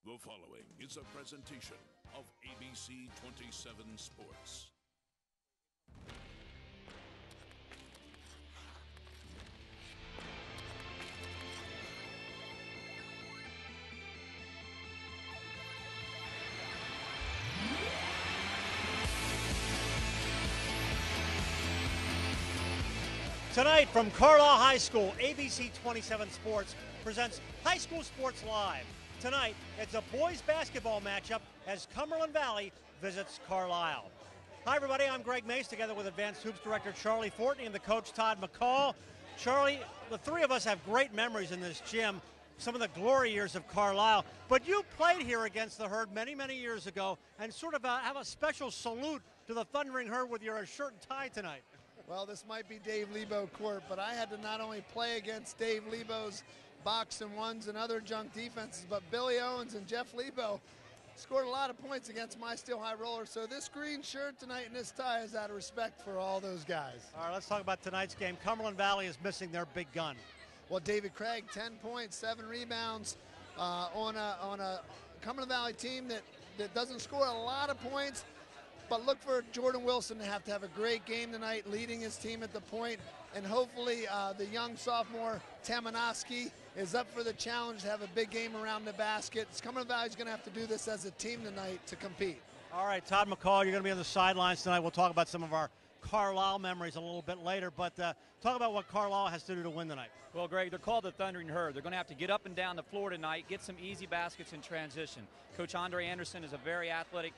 The following is a presentation of ABC 27 Sports. Tonight from Carlisle High School, ABC 27 Sports presents High School Sports Live. Tonight, it's a boys basketball matchup as Cumberland Valley visits Carlisle. Hi, everybody. I'm Gregg Mace, together with Advanced Hoops Director Charlie Fortney and the coach Todd McCall. Charlie, the three of us have great memories in this gym, some of the glory years of Carlisle. But you played here against the Herd many, many years ago, and sort of have a special salute to the Thundering Herd with your shirt and tie tonight. Well, this might be Dave Lebo court, but I had to not only play against Dave Lebo's box and ones and other junk defenses, but Billy Owens and Jeff Lebo scored a lot of points against my Steel High Roller. So this green shirt tonight and this tie is out of respect for all those guys. All right, let's talk about tonight's game. Cumberland Valley is missing their big gun. Well, David Craig, 10 points, 7 rebounds on a Cumberland Valley team that doesn't score a lot of points. But look for Jordan Wilson to have a great game tonight, leading his team at the point. And hopefully the young sophomore, Tamanoski, is up for the challenge to have a big game around the basket. Cumberland Valley's going to have to do this as a team tonight to compete. All right, Todd McCall, you're going to be on the sidelines tonight. We'll talk about some of our Carlisle memories a little bit later. But talk about what Carlisle has to do to win tonight. Well, Greg, they're called the Thundering Herd. They're going to have to get up and down the floor tonight, get some easy baskets in transition. Coach Andre Anderson is a very athletic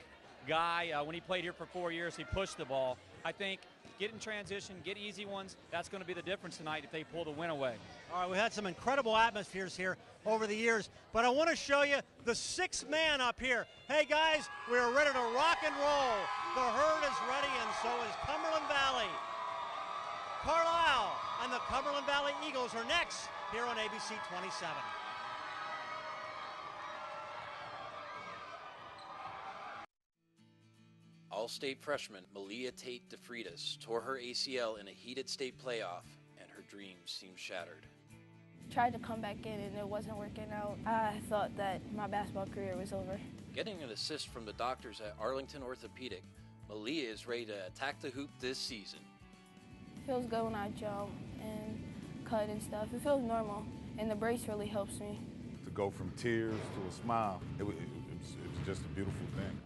guy. When he played here for 4 years, he pushed the ball. I think get in transition, get easy ones. That's going to be the difference tonight if they pull the win away. All right, we had some incredible atmospheres here over the years, but I want to show you the sixth man up here. Hey, guys, we're ready to rock and roll. The Herd is ready, and so is Cumberland Valley. Carlisle and the Cumberland Valley Eagles are next here on ABC 27. All-state freshman Malia Tate DeFreitas tore her ACL in a heated state playoff, and her dreams seemed shattered. Tried to come back in and it wasn't working out. I thought that my basketball career was over. Getting an assist from the doctors at Arlington Orthopedic, Malia is ready to attack the hoop this season. It feels good when I jump and cut and stuff. It feels normal, and the brace really helps me. To go from tears to a smile, it was just a beautiful thing.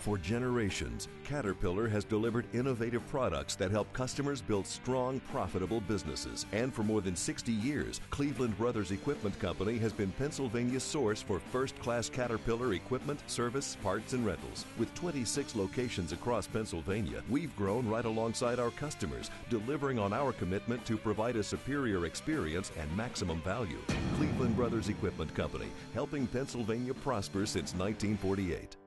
For generations, Caterpillar has delivered innovative products that help customers build strong, profitable businesses. And for more than 60 years, Cleveland Brothers Equipment Company has been Pennsylvania's source for first-class Caterpillar equipment, service, parts, and rentals. With 26 locations across Pennsylvania, we've grown right alongside our customers, delivering on our commitment to provide a superior experience and maximum value. Cleveland Brothers Equipment Company, helping Pennsylvania prosper since 1948.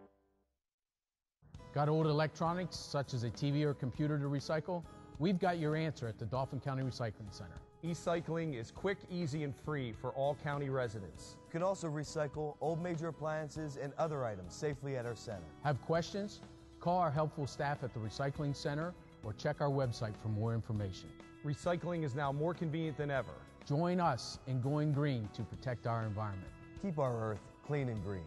Got old electronics, such as a TV or computer to recycle? We've got your answer at the Dauphin County Recycling Center. E-cycling is quick, easy, and free for all county residents. You can also recycle old major appliances and other items safely at our center. Have questions? Call our helpful staff at the Recycling Center or check our website for more information. Recycling is now more convenient than ever. Join us in going green to protect our environment. Keep our earth clean and green.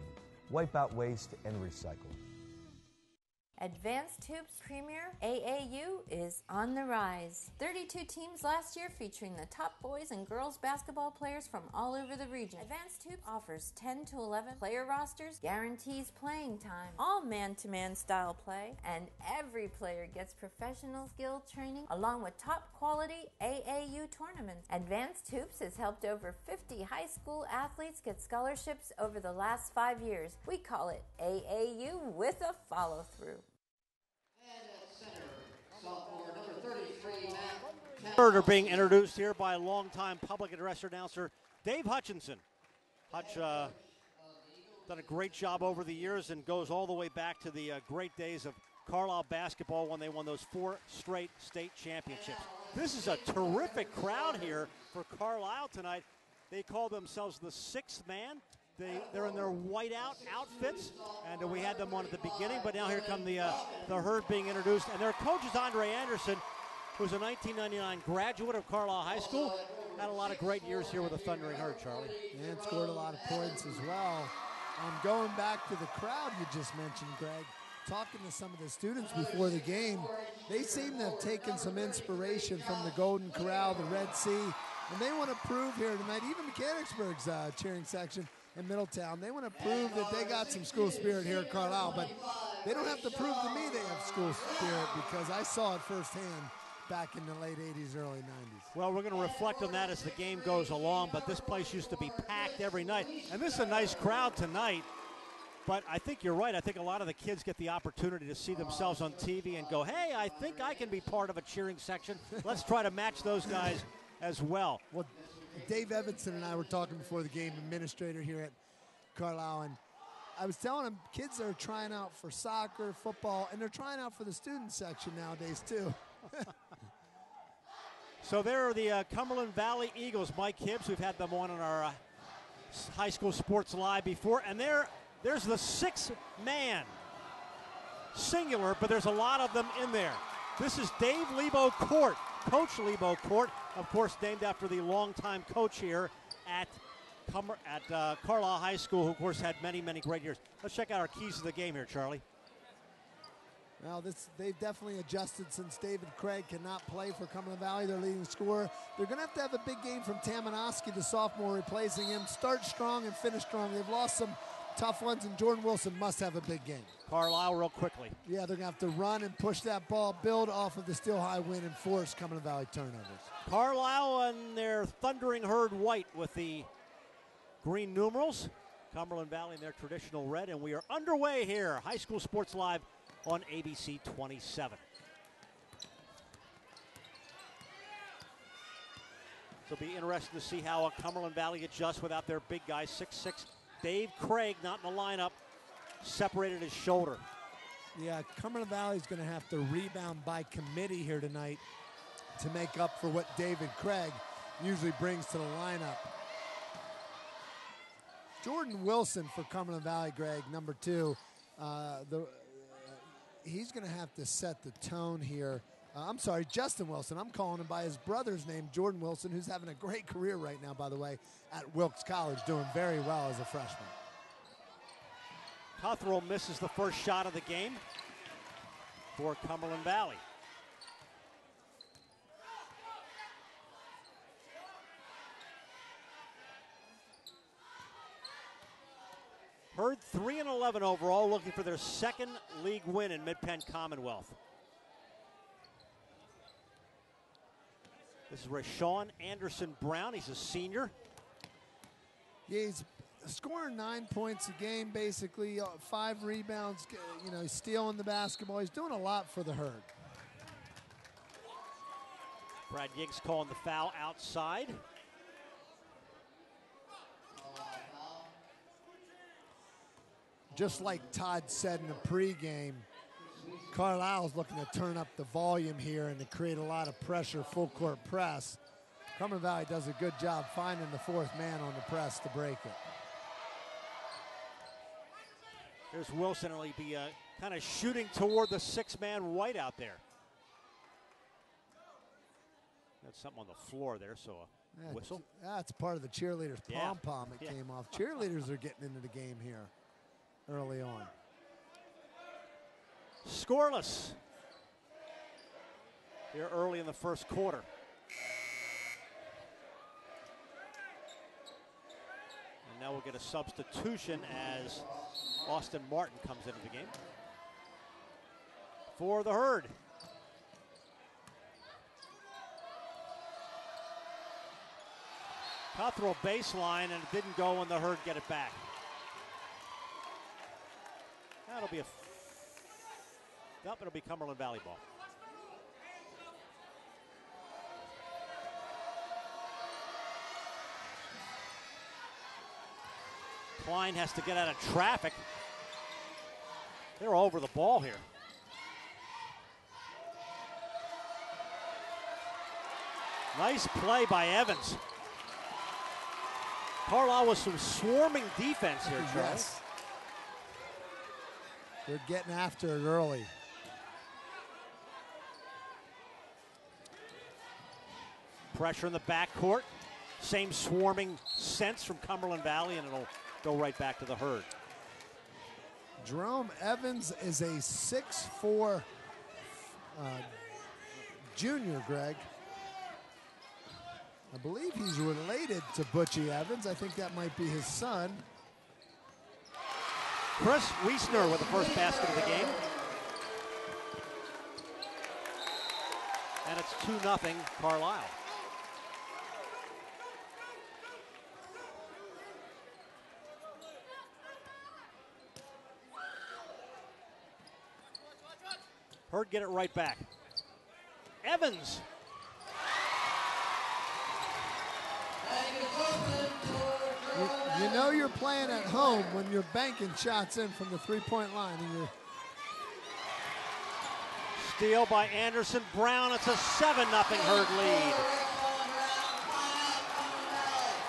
Wipe out waste and recycle. Advanced Hoops Premier AAU is on the rise. 32 teams last year featuring the top boys and girls basketball players from all over the region. Advanced Hoops offers 10 to 11 player rosters, guarantees playing time, all man-to-man style play, and every player gets professional skill training along with top quality AAU tournaments. Advanced Hoops has helped over 50 high school athletes get scholarships over the last 5 years. We call it AAU with a follow-through. Herd are being introduced here by longtime public address announcer Dave Hutchinson. Hutch done a great job over the years and goes all the way back to the great days of Carlisle basketball when they won those 4 straight state championships. This is a terrific crowd here for Carlisle tonight. They call themselves the sixth man. They're in their whiteout outfits, and we had them on at the beginning, but now here come the Herd being introduced, and their coach is Andre Anderson, who's a 1999 graduate of Carlisle High School. Had a lot of great years here with the Thundering Herd, Charlie. And scored a lot of points as well. Going back to the crowd you just mentioned, Greg, talking to some of the students before the game, they seem to have taken some inspiration from the Golden Corral, the Red Sea, and they want to prove here tonight, even Mechanicsburg's cheering section in Middletown, they want to prove that they got some school spirit here at Carlisle, but they don't have to prove to me they have school spirit because I saw it firsthand back in the late 80s, early 90s. Well, we're going to reflect on that as the game goes along, but this place used to be packed every night, and this is a nice crowd tonight. But I think you're right. I think a lot of the kids get the opportunity to see themselves on TV and go, hey, I think I can be part of a cheering section. Let's try to match those guys as well. Well, Dave Evanson and I were talking before the game, administrator here at Carlisle, and I was telling him kids are trying out for soccer, football, and they're trying out for the student section nowadays too. So there are the Cumberland Valley Eagles, Mike Hibbs. We've had them on our High School Sports Live before, and there's the 6-man singular, but there's a lot of them in there. This is Dave Lebo Court, Coach Lebo Court, of course, named after the longtime coach here at Carlisle High School, who, of course, had many, many great years. Let's check out our keys to the game here, Charlie. Well, they've definitely adjusted since David Craig cannot play for Cumberland Valley, their leading scorer. They're going to have a big game from Tamanoski, the sophomore replacing him. Start strong and finish strong. They've lost some tough ones, and Jordan Wilson must have a big game. Carlisle real quickly. Yeah, they're going to have to run and push that ball, build off of the Steel High win, and force Cumberland Valley turnovers. Carlisle and their Thundering Herd white with the green numerals. Cumberland Valley in their traditional red, and we are underway here. High School Sports Live on ABC 27. So it'll be interesting to see how Cumberland Valley adjusts without their big guy, 6'6". Dave Craig not in the lineup, separated his shoulder. Yeah, Cumberland Valley's going to have to rebound by committee here tonight to make up for what David Craig usually brings to the lineup. Jordan Wilson for Cumberland Valley, Greg, number 2. He's going to have to set the tone here. I'm sorry, Justin Wilson. I'm calling him by his brother's name, Jordan Wilson, who's having a great career right now, by the way, at Wilkes College, doing very well as a freshman. Cothrell misses the first shot of the game for Cumberland Valley. Herd 3-11 overall, looking for their second league win in Mid-Penn Commonwealth. This is Rashawn Anderson Brown. He's a senior. Yeah, he's scoring 9 points a game, basically 5 rebounds. You know, he's stealing the basketball. He's doing a lot for the Herd. Brad Yiggs calling the foul outside. Just like Todd said in the pregame, Carlisle's looking to turn up the volume here and to create a lot of pressure, full court press. Cumberland Valley does a good job finding the 4th man on the press to break it. Here's Wilson, and he'll be kind of shooting toward the 6-man white out there. Got something on the floor there, so a whistle. That's part of the cheerleaders' pom-pom that came off. Cheerleaders are getting into the game here early on. Scoreless here early in the first quarter. And now we'll get a substitution as Austin Martin comes into the game for the Herd. Cothrell baseline, and it didn't go when the Herd get it back. That'll be it'll be Cumberland Valley ball. Klein has to get out of traffic. They're over the ball here. Nice play by Evans. Carlisle with some swarming defense here, Charles. Yes. They're getting after it early. Pressure in the backcourt. Same swarming sense from Cumberland Valley, and it'll go right back to the Herd. Jerome Evans is a 6'4" junior, Greg. I believe he's related to Butchie Evans. I think that might be his son. Chris Wiesner with the first basket of the game. And it's 2-0 Carlisle. Hurd get it right back. Evans. You know you're playing at home when you're banking shots in from the three-point line. And you're Steal by Anderson Brown. It's a 7-0 Hurd lead.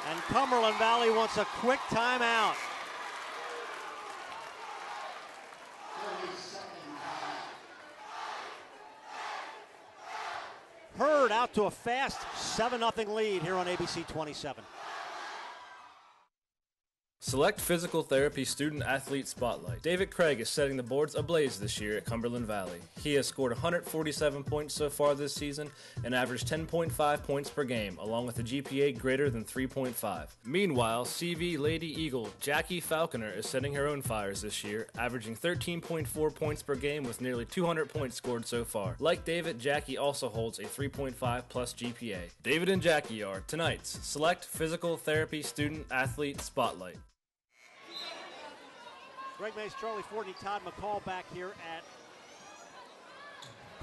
And Cumberland Valley wants a quick timeout. Hurd out to a fast 7-0 lead here on ABC 27. Select Physical Therapy Student Athlete Spotlight. David Craig is setting the boards ablaze this year at Cumberland Valley. He has scored 147 points so far this season and averaged 10.5 points per game, along with a GPA greater than 3.5. Meanwhile, CV Lady Eagle Jackie Falconer is setting her own fires this year, averaging 13.4 points per game with nearly 200 points scored so far. Like David, Jackie also holds a 3.5 plus GPA. David and Jackie are tonight's Select Physical Therapy Student Athlete Spotlight. Gregg Mace, Charlie Ford, and Todd McCall back here at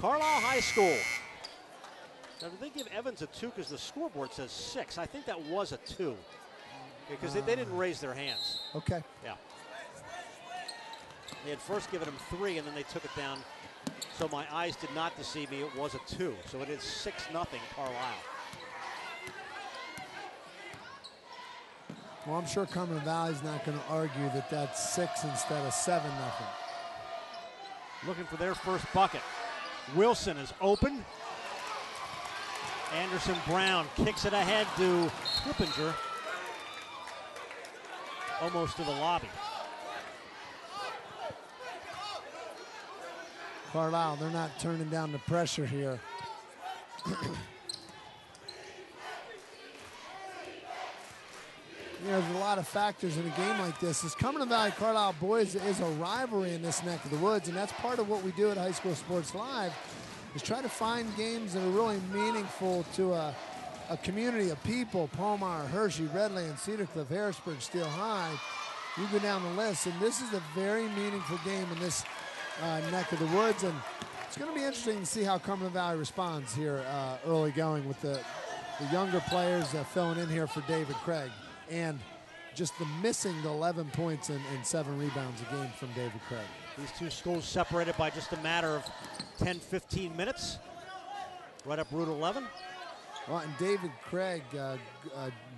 Carlisle High School. Now, did they give Evans a 2 because the scoreboard says 6? I think that was a 2 because they didn't raise their hands. Okay. Yeah. They had first given him 3 and then they took it down. So my eyes did not deceive me. It was a 2. So it is 6-0 Carlisle. Well, I'm sure Cumberland Valley's not going to argue that that's 6 instead of 7-0. Looking for their first bucket. Wilson is open. Anderson Brown kicks it ahead to Clippinger. Almost to the lobby. Carlisle, they're not turning down the pressure here. There's a lot of factors in a game like this. As Cumberland Valley Carlisle boys is a rivalry in this neck of the woods, and that's part of what we do at High School Sports Live, is try to find games that are really meaningful to a community of people. Palmar, Hershey, Redland, Cedar Cliff, Harrisburg, Steel High. You go down the list, and this is a very meaningful game in this neck of the woods, and it's going to be interesting to see how Cumberland Valley responds here early going with the younger players filling in here for David Craig. And just missing the 11 points and 7 rebounds a game from David Craig. These two schools separated by just a matter of 10, 15 minutes. Right up Route 11. Well, and David Craig,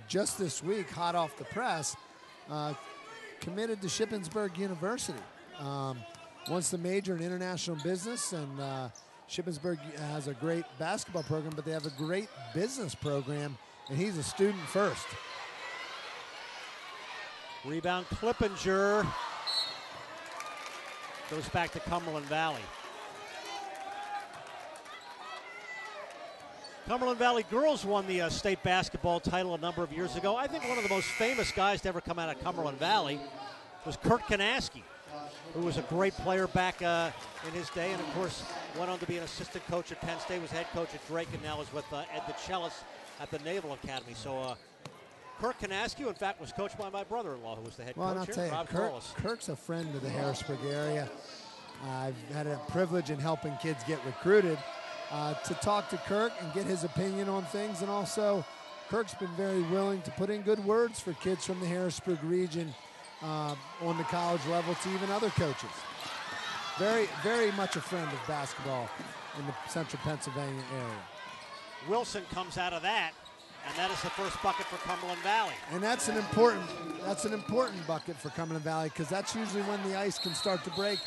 just this week, hot off the press, committed to Shippensburg University. Wants to major in international business, and Shippensburg has a great basketball program, but they have a great business program, and he's a student first. Rebound Clippinger. Goes back to Cumberland Valley. Cumberland Valley girls won the state basketball title a number of years ago. I think one of the most famous guys to ever come out of Cumberland Valley was Kurt Kanaski, who was a great player back in his day, and of course went on to be an assistant coach at Penn State, was head coach at Drake, and now is with Ed DeChellis at the Naval Academy. So Kirk Kanaski, in fact, was coached by my brother-in-law, who was the head well, coach and here, I'll tell you, Kirk's a friend of the Harrisburg area. I've had a privilege in helping kids get recruited. To talk to Kirk and get his opinion on things, and also Kirk's been very willing to put in good words for kids from the Harrisburg region on the college level to even other coaches. Very, very much a friend of basketball in the central Pennsylvania area. Wilson comes out of that. And that is the first bucket for Cumberland Valley. And that's an important bucket for Cumberland Valley, because that's usually when the ice can start to break.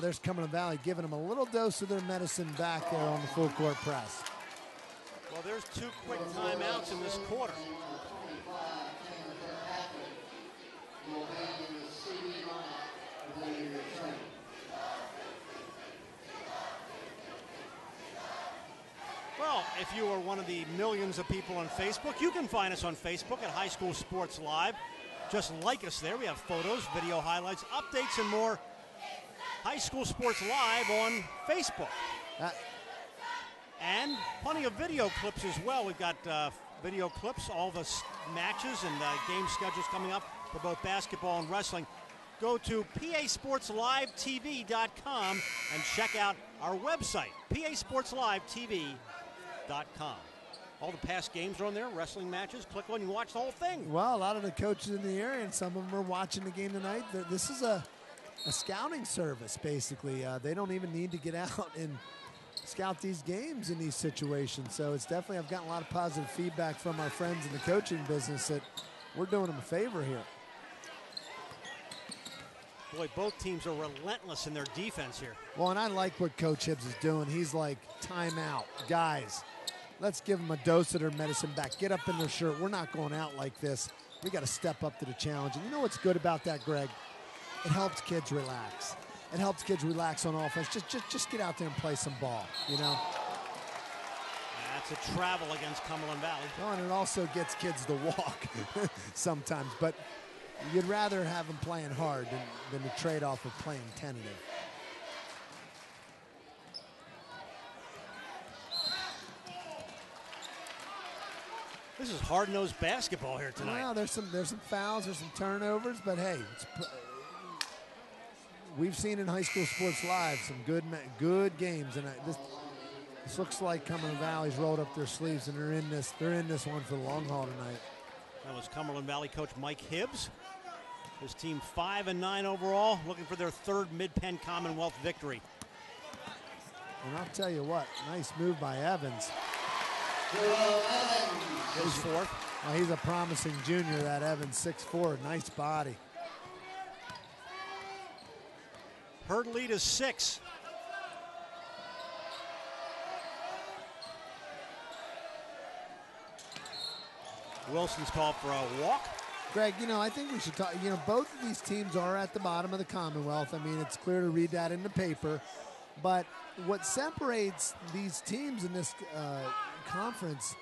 There's Cumberland Valley giving them a little dose of their medicine back there on the full court press. Well, there's 2 quick timeouts in this quarter. if you are one of the millions of people on Facebook, you can find us on Facebook at High School Sports Live. Just like us there. We have photos, video highlights, updates, and more. High School Sports Live on Facebook. And plenty of video clips as well. We've got video clips, all the matches and game schedules coming up for both basketball and wrestling. Go to pasportslivetv.com and check out our website, pasportslivetv.com. All the past games are on there, wrestling matches. Click on and watch the whole thing. Well, a lot of the coaches in the area, and some of them are watching the game tonight. This is a scouting service, basically. They don't even need to get out and scout these games in these situations. So it's definitely, I've gotten a lot of positive feedback from our friends in the coaching business that we're doing them a favor here. Boy, both teams are relentless in their defense here. Well, and I like what Coach Hibbs is doing. He's like, timeout. Guys, let's give them a dose of their medicine back. Get up in their shirt. We're not going out like this. We got to step up to the challenge. And you know what's good about that, Greg? It helps kids relax. It helps kids relax on offense. Just get out there and play some ball, you know? That's a travel against Cumberland Valley. Oh, and it also gets kids to walk sometimes. But you'd rather have them playing hard than the trade-off of playing tentative. This is hard-nosed basketball here tonight. Well, there's some fouls, there's some turnovers, but hey, we've seen in High School Sports Live some good games, and this looks like Cumberland Valley's rolled up their sleeves, and they're in this one for the long haul tonight. That was Cumberland Valley coach Mike Hibbs. His team 5-9 overall, looking for their third Mid-Penn Commonwealth victory. And I'll tell you what, nice move by Evans. His fourth. Well, he's a promising junior, that Evans, 6'4", nice body. Herd lead is 6. Wilson's called for a walk. Greg, you know, I think we should talk, you know, both of these teams are at the bottom of the Commonwealth. I mean, it's clear to read that in the paper. But what separates these teams in this conference,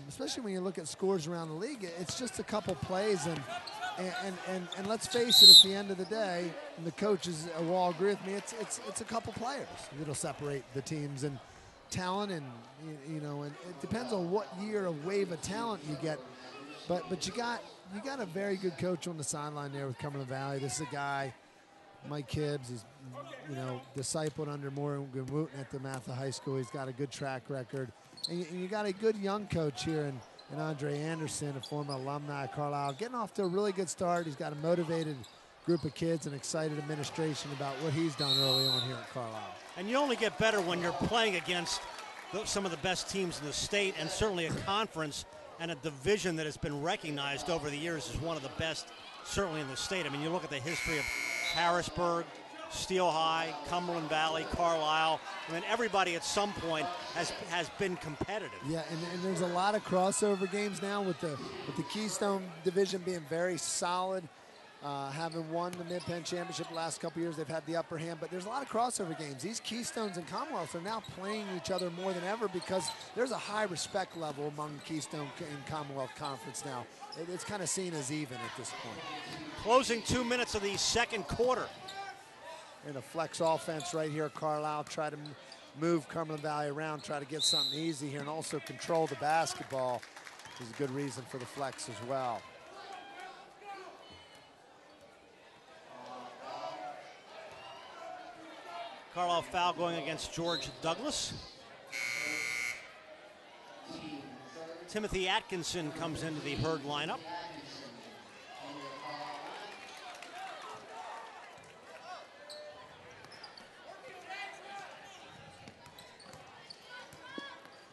especially when you look at scores around the league, it's just a couple plays. And let's face it, at the end of the day, and the coaches will all agree with me, it's a couple players that'll separate the teams. And talent, and you know, and it depends on what year of wave of talent you get. But you got a very good coach on the sideline there with Cumberland Valley. This is a guy, Mike Hibbs, is, you know, discipled under Morgan Wooten at the Matha High School. He's got a good track record. And you got a good young coach here in Andre Anderson, a former alumni of Carlisle, getting off to a really good start. He's got a motivated group of kids and excited administration about what he's done early on here at Carlisle. And you only get better when you're playing against some of the best teams in the state, and certainly a conference and a division that has been recognized over the years as one of the best, certainly in the state. I mean, you look at the history of Harrisburg, Steel High, Cumberland Valley, Carlisle. I mean, everybody at some point has been competitive. Yeah, and there's a lot of crossover games now with the Keystone division being very solid. Having won the Mid-Penn Championship the last couple years, they've had the upper hand, but there's a lot of crossover games. These Keystones and Commonwealth are now playing each other more than ever because there's a high respect level among Keystone and Commonwealth Conference now. It's kind of seen as even at this point. Closing 2 minutes of the second quarter. And a flex offense right here. Carlisle try to move Cumberland Valley around, try to get something easy here, and also control the basketball is a good reason for the flex as well. Carlisle foul going against George Douglas. Timothy Atkinson comes into the Herd lineup.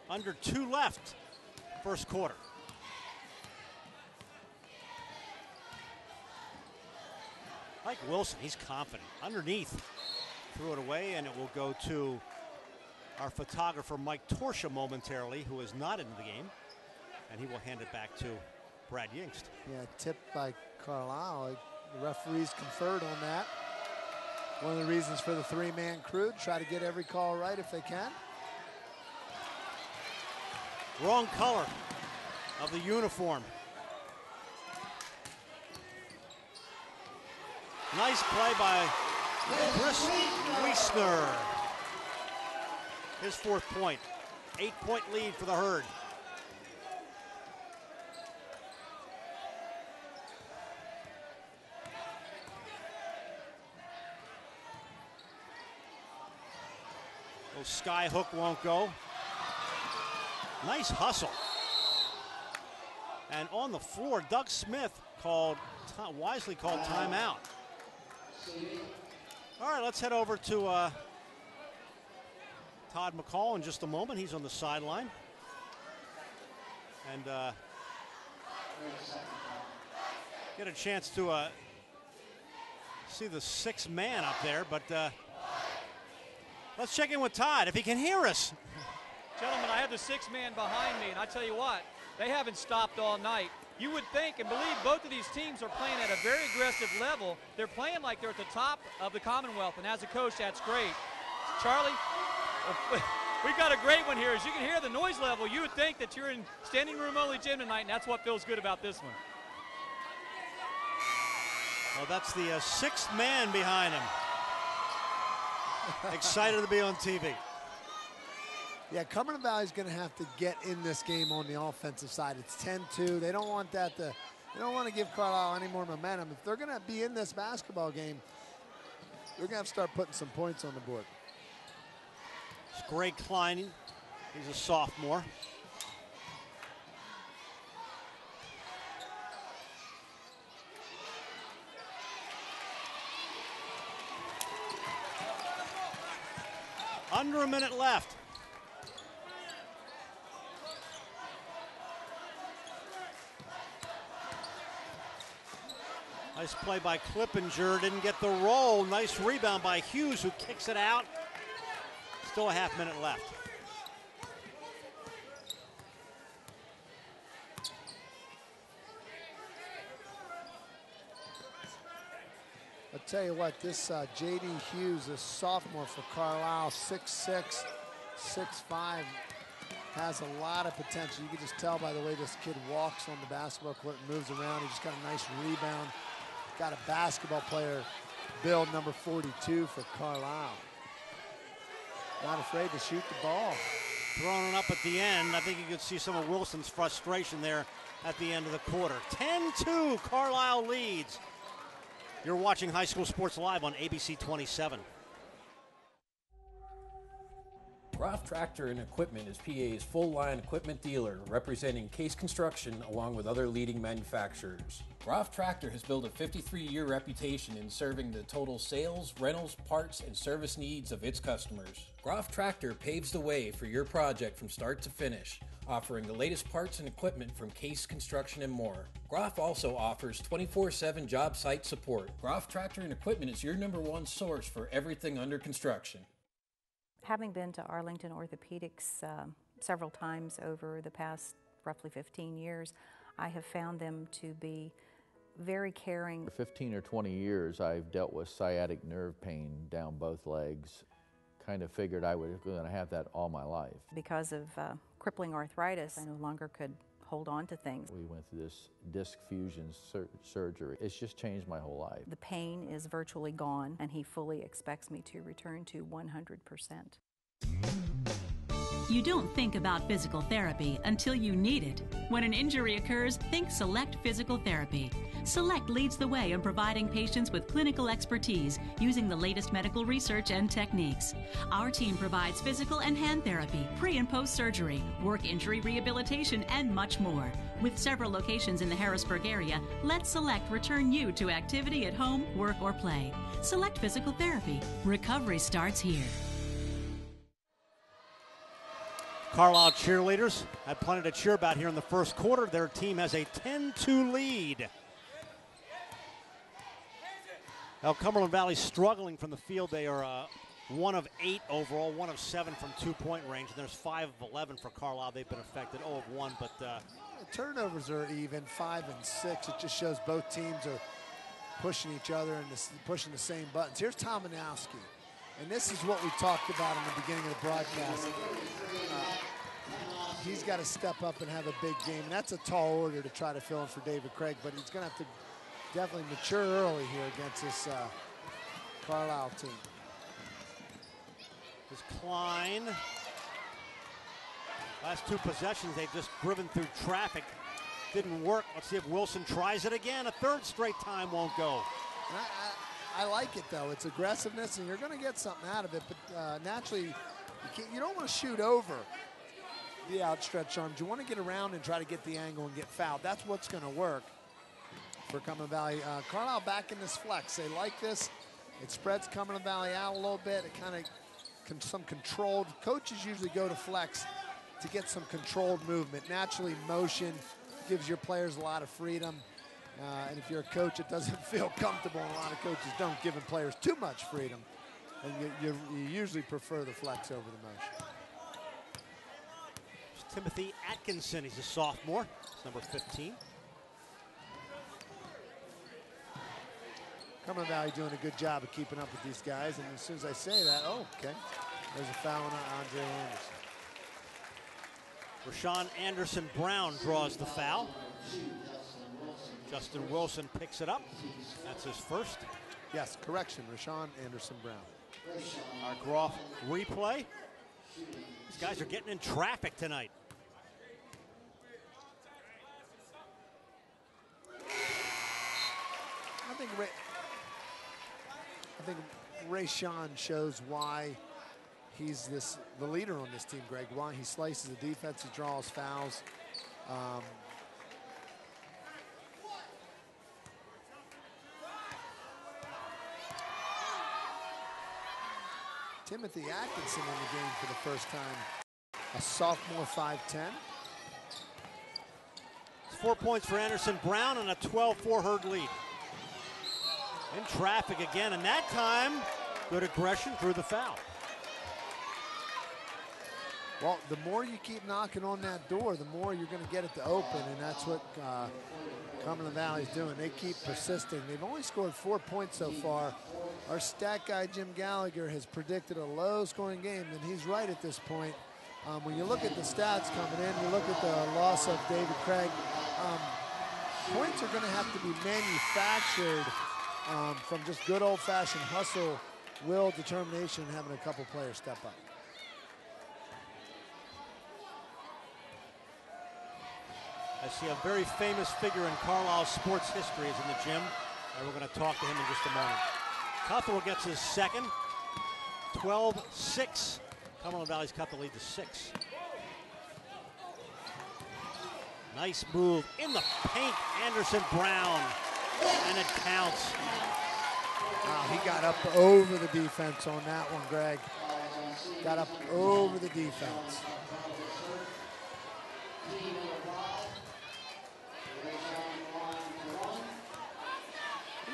Under 2 left, first quarter. Mike Wilson, he's confident. Underneath, threw it away, and it will go to our photographer, Mike Torsha, momentarily, who is not in the game. And he will hand it back to Brad Yingst. Yeah, tipped by Carlisle. The referees conferred on that. One of the reasons for the 3-man crew, try to get every call right if they can. Wrong color of the uniform. Nice play by Chris Wiesner. His 4th point. 8-point lead for the Herd. Little sky hook won't go. Nice hustle. And on the floor, Doug Smith wisely called timeout. All right, let's head over to Todd McCall in just a moment. He's on the sideline. And get a chance to see the 6th man up there. But let's check in with Todd, if he can hear us. Gentlemen, I have the 6th man behind me, and I tell you what, they haven't stopped all night. You would think and believe both of these teams are playing at a very aggressive level. They're playing like they're at the top of the Commonwealth, and as a coach, that's great. Charlie, we've got a great one here. As you can hear the noise level, you would think that you're in standing room only gym tonight, and that's what feels good about this one. Well, that's the 6th man behind him. Excited to be on TV. Yeah, Cumberland Valley's going to have to get in this game on the offensive side. It's 10-2. They don't want that to. They don't want to give Carlisle any more momentum. If they're going to be in this basketball game, they're going to have to start putting some points on the board. It's Greg Klein. He's a sophomore. Under a minute left. Nice play by Clippinger, didn't get the roll. Nice rebound by Hughes, who kicks it out. Still a half minute left. I'll tell you what, this J.D. Hughes, a sophomore for Carlisle, 6'6", 6'5", has a lot of potential. You can just tell by the way this kid walks on the basketball court and moves around. He just got a nice rebound. Got a basketball player build, number 42 for Carlisle. Not afraid to shoot the ball. Throwing it up at the end. I think you could see some of Wilson's frustration there at the end of the quarter. 10-2, Carlisle leads. You're watching High School Sports Live on ABC 27. Groff Tractor and Equipment is PA's full-line equipment dealer, representing Case Construction along with other leading manufacturers. Groff Tractor has built a 53-year reputation in serving the total sales, rentals, parts, and service needs of its customers. Groff Tractor paves the way for your project from start to finish, offering the latest parts and equipment from Case Construction and more. Groff also offers 24/7 job site support. Groff Tractor and Equipment is your #1 source for everything under construction. Having been to Arlington Orthopedics several times over the past roughly 15 years, I have found them to be very caring. For 15 or 20 years, I've dealt with sciatic nerve pain down both legs. Kind of figured I was going to have that all my life. Because of crippling arthritis, I no longer could hold on to things. We went through this disc fusion surgery. It's just changed my whole life. The pain is virtually gone, and he fully expects me to return to 100%. You don't think about physical therapy until you need it. When an injury occurs, think Select Physical Therapy. Select leads the way in providing patients with clinical expertise using the latest medical research and techniques. Our team provides physical and hand therapy, pre- and post-surgery, work injury rehabilitation, and much more. With several locations in the Harrisburg area, let Select return you to activity at home, work, or play. Select Physical Therapy. Recovery starts here. Carlisle cheerleaders had plenty to cheer about here in the first quarter. Their team has a 10-2 lead. Now Cumberland Valley struggling from the field. They are 1 of 8 overall, 1 of 7 from 2-point range. And there's 5 of 11 for Carlisle. They've been affected, 0 of 1. But the turnovers are even, 5 and 6. It just shows both teams are pushing each other and pushing the same buttons. Here's Tomanowski. And this is what we talked about in the beginning of the broadcast. he's got to step up and have a big game. And that's a tall order to try to fill in for David Craig, but he's going to have to definitely mature early here against this Carlisle team. This Klein. Last two possessions, they've just driven through traffic. Didn't work. Let's see if Wilson tries it again. A third straight time won't go. I like it, though. It's aggressiveness, and you're going to get something out of it. But naturally, you don't want to shoot over the outstretched arms. You want to get around and try to get the angle and get fouled. That's what's going to work for Cumberland Valley. Carlisle back in this flex. They like this. It spreads Cumberland Valley out a little bit. It kind of some controlled. Coaches usually go to flex to get some controlled movement. Naturally, motion gives your players a lot of freedom. And if you're a coach, it doesn't feel comfortable. And a lot of coaches don't give players too much freedom. And you usually prefer the flex over the motion. It's Timothy Atkinson. He's a sophomore. It's number 15. Cumberland Valley doing a good job of keeping up with these guys. And as soon as I say that, oh, okay. There's a foul on Andre Anderson. Rashawn Anderson-Brown draws the foul. Justin Wilson picks it up. That's his first. Yes, correction, Rashawn Anderson-Brown. Our Groff replay. These guys are getting in traffic tonight. I think Rashawn shows why he's the leader on this team, Greg. Why he slices the defense, he draws fouls. Timothy Atkinson in the game for the first time. A sophomore, 5'10". It's 4 points for Anderson-Brown and a 12-4 Herd lead. In traffic again, and that time, good aggression through the foul. Well, the more you keep knocking on that door, the more you're going to get it to open, and that's what Cumberland Valley's doing. They keep persisting. They've only scored 4 points so far. Our stat guy, Jim Gallagher, has predicted a low-scoring game, and he's right at this point. When you look at the stats coming in, you look at the loss of David Craig, points are going to have to be manufactured from just good old-fashioned hustle, will, determination, and having a couple players step up. I see a very famous figure in Carlisle sports history is in the gym, and we're going to talk to him in just a moment. Cuthell gets his second, 12-6. Cumberland Valley's cut the lead to 6. Nice move in the paint, Anderson-Brown, and it counts. Wow, he got up over the defense on that one, Greg. Got up over the defense.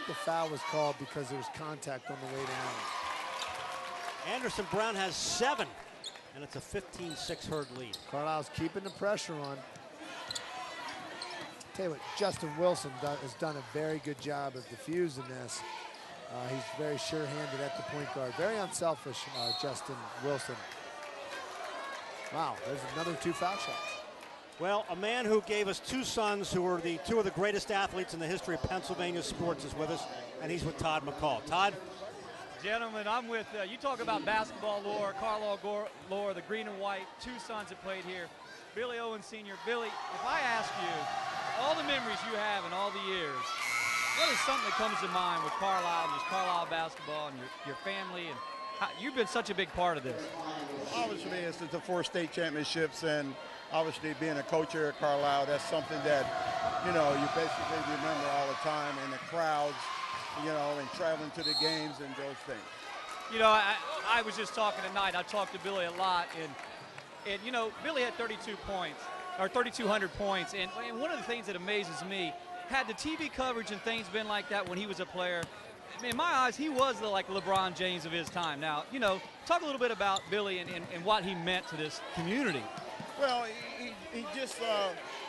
The foul was called because there was contact on the way down. Anderson-Brown has 7, and it's a 15-6 Herd lead. Carlisle's keeping the pressure on. Tell you what, Justin Wilson has done a very good job of diffusing this. He's very sure-handed at the point guard. Very unselfish, Justin Wilson. Wow, there's another 2 foul shots. Well, a man who gave us 2 sons who were the 2 of the greatest athletes in the history of Pennsylvania sports is with us, and he's with Todd McCall. Todd? Gentlemen, I'm with, you talk about basketball lore, Carlisle lore, the green and white, 2 sons that played here. Billy Owens Sr. Billy, if I ask you, all the memories you have in all the years, what is something that comes to mind with Carlisle and just Carlisle basketball and your family? And you've been such a big part of this. Obviously, it's the 4 state championships, and obviously being a coach here at Carlisle, that's something that, you know, you basically remember all the time, and the crowds, you know, and traveling to the games and those things. You know, I was just talking tonight. I talked to Billy a lot, and you know, Billy had 32 points, or 3,200 points, and one of the things that amazes me, had the TV coverage and things been like that when he was a player, in my eyes, he was the like LeBron James of his time. Now, you know, talk a little bit about Billy and what he meant to this community. Well, he just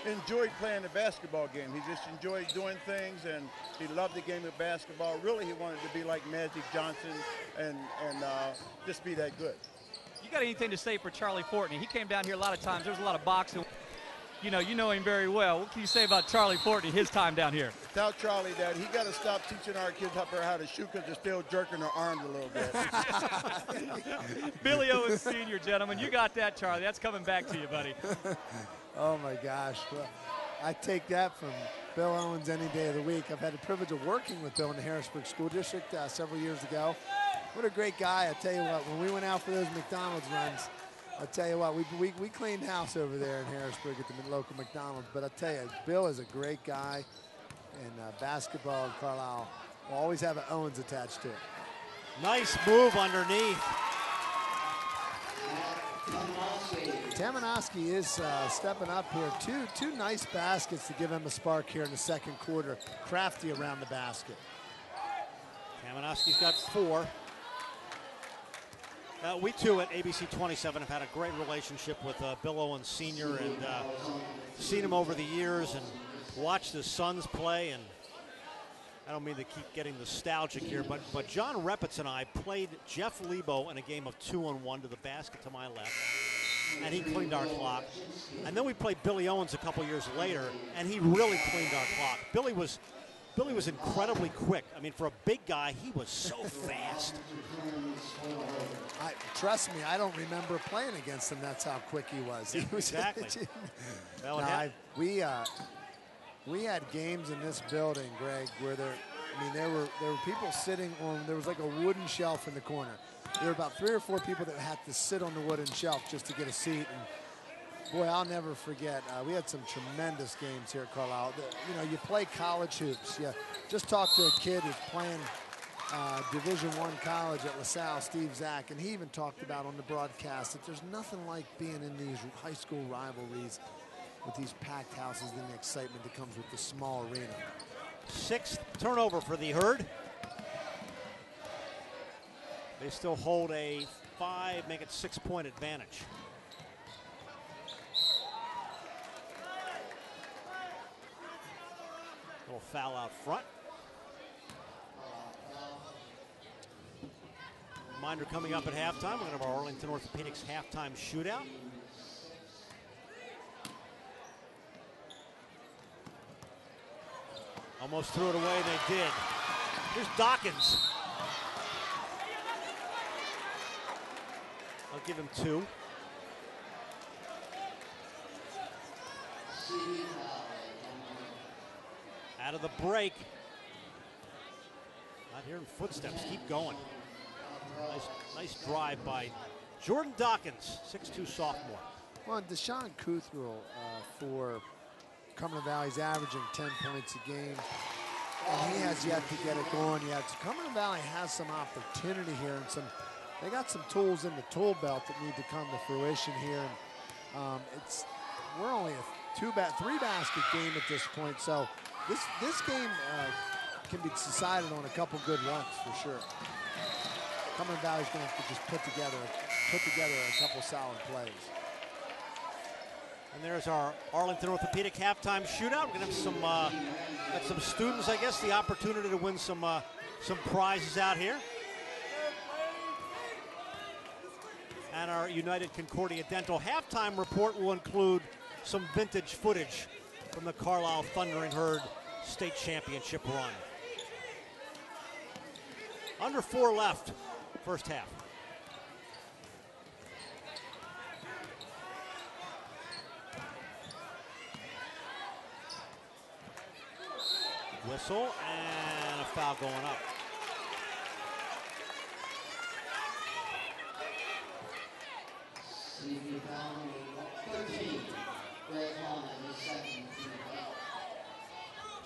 enjoyed playing the basketball game. He just enjoyed doing things, and he loved the game of basketball. Really, he wanted to be like Magic Johnson and just be that good. You got anything to say for Charlie Fortney? He came down here a lot of times. There was a lot of boxing. You know him very well. What can you say about Charlie Fortney, his time down here? Tell Charlie that he got to stop teaching our kids up there how to shoot because they're still jerking their arms a little bit. Billy Owens Sr., gentlemen. You got that, Charlie. That's coming back to you, buddy. Oh, my gosh. Well, I take that from Bill Owens any day of the week. I've had the privilege of working with Bill in the Harrisburg School District several years ago. What a great guy. I tell you what, when we went out for those McDonald's runs, I tell you what, we cleaned house over there in Harrisburg at the local McDonald's. But I tell you, Bill is a great guy, and basketball in Carlisle will always have an Owens attached to it. Nice move underneath. Tamanoski is stepping up here. Two nice baskets to give him a spark here in the second quarter. Crafty around the basket. Tamanoski's got 4. We too at ABC 27 have had a great relationship with Bill Owens Sr. and seen him over the years and watched his sons play. And I don't mean to keep getting nostalgic here, but John Repitz and I played Jeff Lebo in a game of 2-on-1 to the basket to my left, and he cleaned our clock. And then we played Billy Owens a couple years later, and he really cleaned our clock. Billy was incredibly quick. I mean, for a big guy, he was so fast. Trust me, I don't remember playing against him. That's how quick he was. Yeah, exactly. We had games in this building, Greg, where there were people sitting on. There was like a wooden shelf in the corner. There were about 3 or 4 people that had to sit on the wooden shelf just to get a seat. And boy, I'll never forget. We had some tremendous games here at Carlisle. You play college hoops. You just talk to a kid who's playing Division I college at LaSalle, Steve Zach, and he even talked about on the broadcast that there's nothing like being in these high school rivalries with these packed houses and the excitement that comes with the small arena. 6th turnover for the Herd. They still hold a 5, make it 6-point advantage. Little foul out front. Reminder coming up at halftime. We're going to have our Arlington Orthopedics halftime shootout. Almost threw it away, they did. Here's Dawkins. I'll give him 2. Out of the break. Not hearing footsteps, keep going. Nice drive by Jordan Dawkins, 6'2" sophomore. Well, Deshaun Cuthrell for Cumberland Valley's averaging 10 points a game, and he has yet to get it going yet. So Cumberland Valley has some opportunity here, and they got some tools in the tool belt that need to come to fruition here. And we're only a 3-basket game at this point, so this game can be decided on a couple good runs for sure. Cumberland Valley's going to have to just put together a couple solid plays. And there's our Arlington Orthopedic halftime shootout. We're going to have some students, I guess, the opportunity to win some prizes out here. And our United Concordia Dental halftime report will include some vintage footage from the Carlisle Thundering Herd state championship run. Under 4 left, first half. Whistle and a foul going up.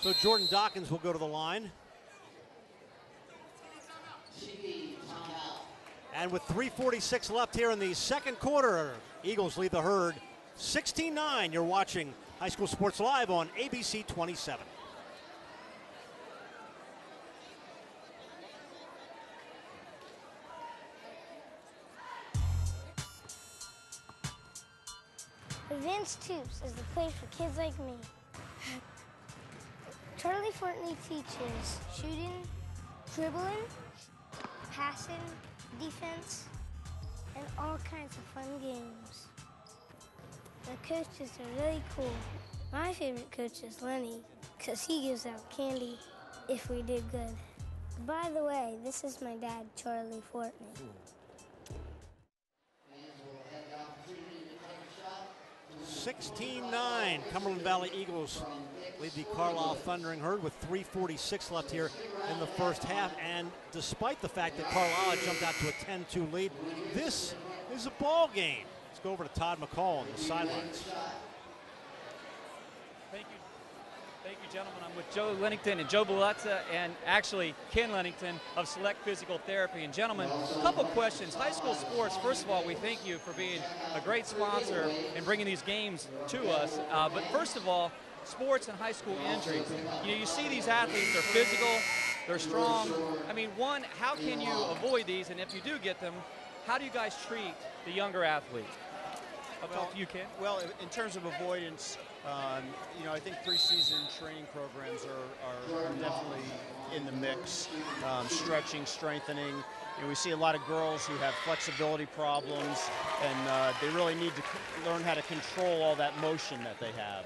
So Jordan Dawkins will go to the line. And with 3:46 left here in the second quarter, Eagles lead the Herd 16-9. You're watching High School Sports Live on ABC 27. Advanced Tubes is the place for kids like me. Charlie Fortney teaches shooting, dribbling, passing, defense, and all kinds of fun games. The coaches are really cool. My favorite coach is Lenny, because he gives out candy if we did good. By the way, this is my dad, Charlie Fortney. 16-9, Cumberland Valley Eagles lead the Carlisle Thundering Herd with 3:46 left here in the first half. And despite the fact that Carlisle had jumped out to a 10-2 lead, this is a ball game. Let's go over to Todd McCall on the sidelines. Thank you, gentlemen. I'm with Joe Lennington and Joe Bullock, and actually Ken Lennington of Select Physical Therapy. And gentlemen, a couple questions. High school sports, first of all, we thank you for being a great sponsor and bringing these games to us. But first of all, sports and high school injuries. You see these athletes, they're physical, they're strong. I mean, one, how can you avoid these? And if you do get them, how do you guys treat the younger athlete? I'll talk to you, Ken. Well, in terms of avoidance, I think preseason training programs are definitely in the mix. Stretching, strengthening. We see a lot of girls who have flexibility problems, and they really need to learn how to control all that motion that they have.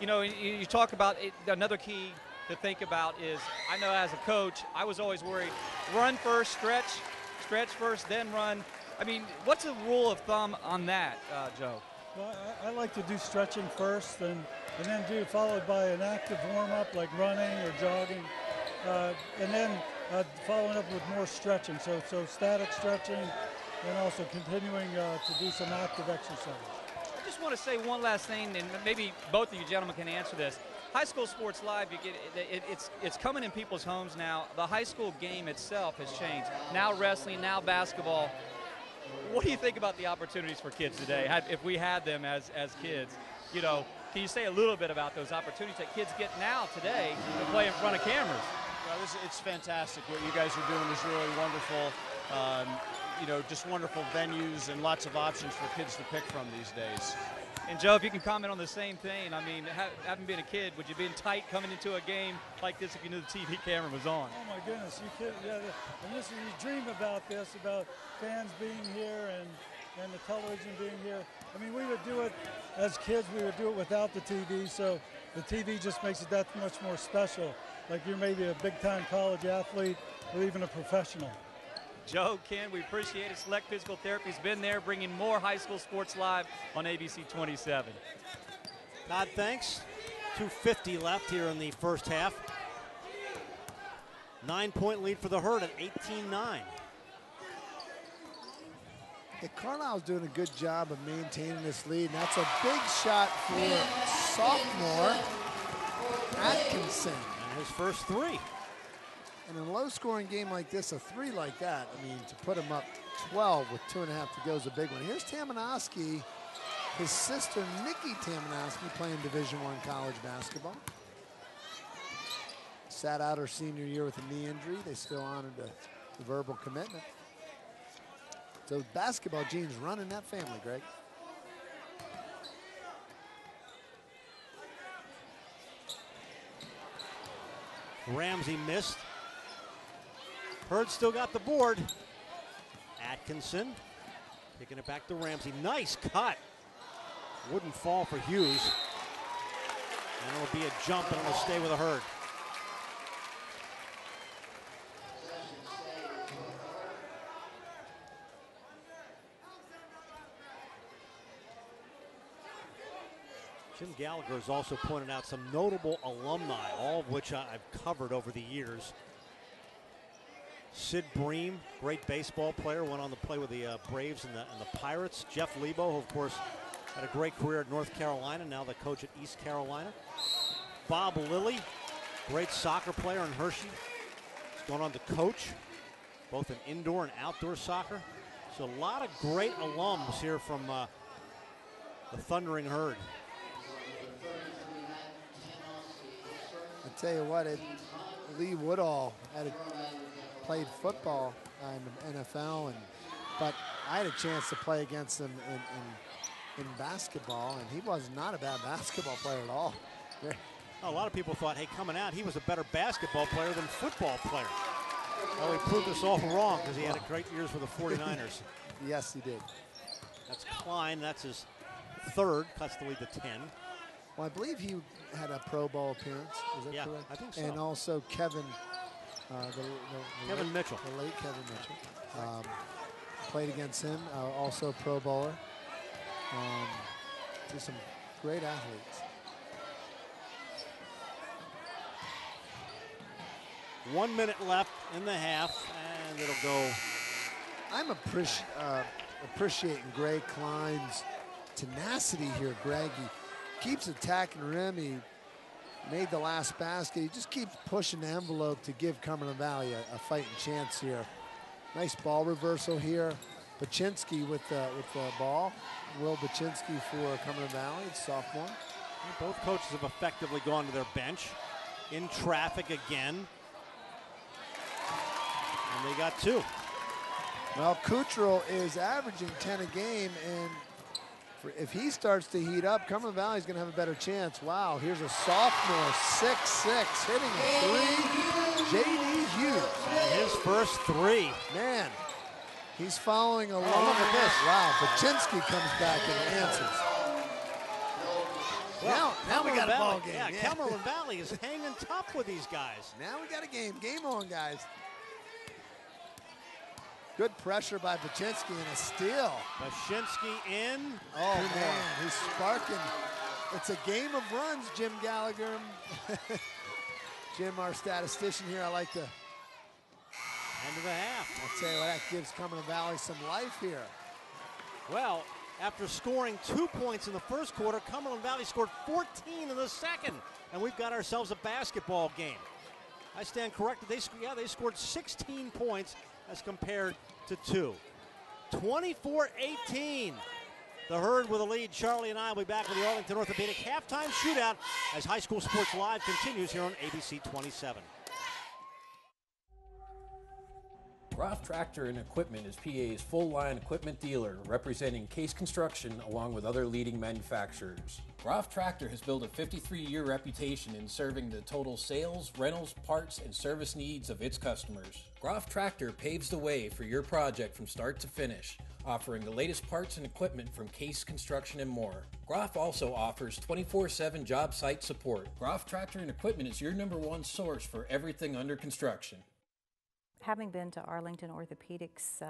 You talk about it, another key to think about is, I know as a coach, I was always worried, run first, stretch first, then run. I mean, what's a rule of thumb on that, Joe? Well, I like to do stretching first and then followed by an active warm-up like running or jogging, and then following up with more stretching. So static stretching and also continuing to do some active exercise. I just want to say one last thing, and maybe both of you gentlemen can answer this. High School Sports Live, it's coming in people's homes now. The high school game itself has changed. Now wrestling, now basketball. What do you think about the opportunities for kids today, if we had them as kids? Can you say a little bit about those opportunities that kids get now today to play in front of cameras? Well, it's fantastic. What you guys are doing is really wonderful. Just wonderful venues and lots of options for kids to pick from these days. And Joe, if you can comment on the same thing, I mean, having been a kid, would you have been tight coming into a game like this if you knew the TV camera was on? Oh my goodness, you kid, yeah. And you dream about this, about fans being here and the television being here. I mean, we would do it as kids. We would do it without the TV, so the TV just makes it that much more special. Like you're maybe a big-time college athlete or even a professional. Joe, Ken, we appreciate it. Select Physical Therapy's been there, bringing more high school sports live on ABC 27. Todd, thanks. 2:50 left here in the first half. 9-point lead for the Herd at 18-9. Carlisle's doing a good job of maintaining this lead, and that's a big shot for sophomore Atkinson. And his first three. And in a low-scoring game like this, a three like that, I mean, to put him up 12 with 2.5 to go is a big one. Here's Tamanoski, his sister Nikki Tamanoski, playing Division I college basketball. Sat out her senior year with a knee injury. They still honored the verbal commitment. So basketball genes running that family, Greg. Ramsey missed. Herd still got the board. Atkinson kicking it back to Ramsey. Nice cut. Wouldn't fall for Hughes. And it'll be a jump, and it'll stay with the Herd. Jim Gallagher has also pointed out some notable alumni, all of which I've covered over the years. Sid Bream, great baseball player, went on to play with the Braves and the Pirates. Jeff Lebo, who of course had a great career at North Carolina, now the coach at East Carolina. Bob Lilly, great soccer player in Hershey. He's gone on to coach, both in indoor and outdoor soccer. So a lot of great alums here from the Thundering Herd. I tell you what, Lee Woodall played football in the NFL, but I had a chance to play against him in basketball, and he was not a bad basketball player at all. Yeah. A lot of people thought, hey, coming out, he was a better basketball player than football player. Well, he proved us all wrong because he had a great years for the 49ers. Yes, he did. That's Klein. That's his third. Cuts the lead to 10. Well, I believe he had a Pro Bowl appearance. Is that correct? I think so. And also Kevin, Kevin Mitchell. The late Kevin Mitchell. Played against him, also Pro Bowler. Just some great athletes. 1 minute left in the half, and it'll go. I'm appreciating Greg Klein's tenacity here, Greg. He keeps attacking the rim. He made the last basket. He just keeps pushing the envelope to give Cumberland Valley a fighting chance here. Nice ball reversal here. Baczynski with the ball. Will Baczynski for Cumberland Valley, sophomore. Both coaches have effectively gone to their bench. In traffic again. And they got 2. Well, Cottrell is averaging 10 a game, and if he starts to heat up, Cumberland Valley's going to have a better chance. Wow, here's a sophomore, 6'6", hitting a 3. J.D. Hughes. And his first 3. Man, he's following along. Oh, look at this. Wow, Baczynski comes back and answers. Well, now we got a ball game. Yeah, Cumberland Valley is hanging tough with these guys. Now we got a game. Game on, guys. Good pressure by Baczynski and a steal. Baczynski in. Oh, man, he's sparking. It's a game of runs, Jim Gallagher. Jim, our statistician here, I like to. End of the half. I'll tell you what, that gives Cumberland Valley some life here. Well, after scoring 2 points in the first quarter, Cumberland Valley scored 14 in the second. And we've got ourselves a basketball game. I stand corrected. They scored 16 points as compared to 2. 24-18. The Herd with a lead. Charlie and I will be back with the Arlington Orthopedic halftime shootout as High School Sports Live continues here on ABC 27. Groff Tractor and Equipment is PA's full-line equipment dealer, representing Case Construction along with other leading manufacturers. Groff Tractor has built a 53-year reputation in serving the total sales, rentals, parts, and service needs of its customers. Groff Tractor paves the way for your project from start to finish, offering the latest parts and equipment from Case Construction and more. Groff also offers 24/7 job site support. Groff Tractor and Equipment is your #1 source for everything under construction. Having been to Arlington Orthopedics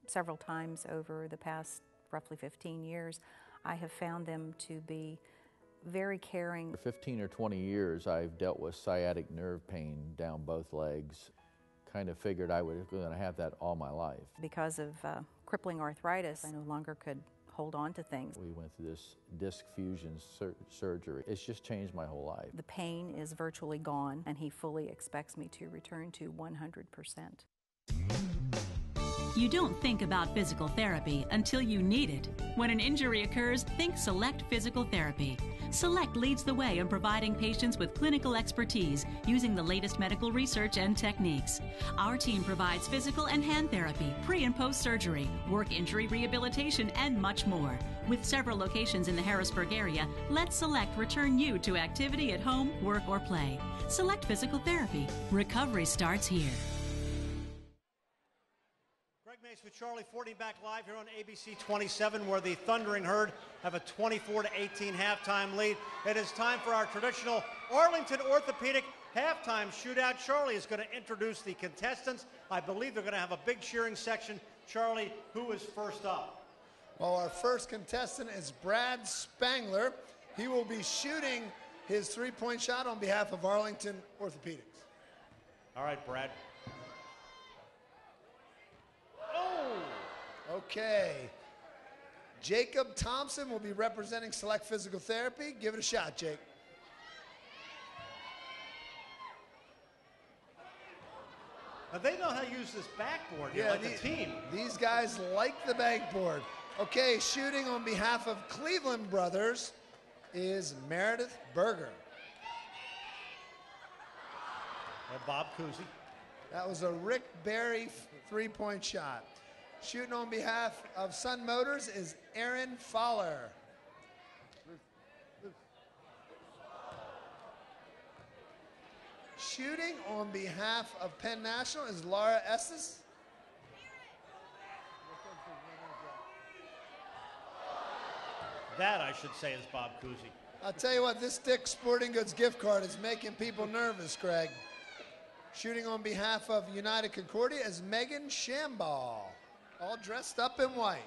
several times over the past roughly 15 years, I have found them to be very caring. For 15 or 20 years, I've dealt with sciatic nerve pain down both legs. Kind of figured I was going to have that all my life. Because of crippling arthritis, I no longer could hold on to things. We went through this disc fusion surgery. It's just changed my whole life. The pain is virtually gone, and he fully expects me to return to 100%. You don't think about physical therapy until you need it. When an injury occurs, think Select Physical Therapy. Select leads the way in providing patients with clinical expertise using the latest medical research and techniques. Our team provides physical and hand therapy, pre- and post-surgery, work injury rehabilitation, and much more. With several locations in the Harrisburg area, let Select return you to activity at home, work, or play. Select Physical Therapy. Recovery starts here. Gregg Mace with Charlie 40 back live here on ABC 27, where the Thundering Herd have a 24-18 halftime lead. It is time for our traditional Arlington Orthopedic halftime shootout. Charlie is going to introduce the contestants. I believe they're going to have a big cheering section. Charlie, who is first up? Well, our first contestant is Brad Spangler. He will be shooting his three-point shot on behalf of Arlington Orthopedics. All right, Brad. Okay. Jacob Thompson will be representing Select Physical Therapy. Give it a shot, Jake. Now they know how to use this backboard here, like the team. These guys like the backboard. Okay, shooting on behalf of Cleveland Brothers is Meredith Berger. And Bob Cousy. That was a Rick Berry three-point shot. Shooting on behalf of Sun Motors is Aaron Fowler. Shooting on behalf of Penn National is Laura Estes. That, I should say, is Bob Cousy. I'll tell you what, this Dick's Sporting Goods gift card is making people nervous, Greg. Shooting on behalf of United Concordia is Megan Shambaugh, all dressed up in white.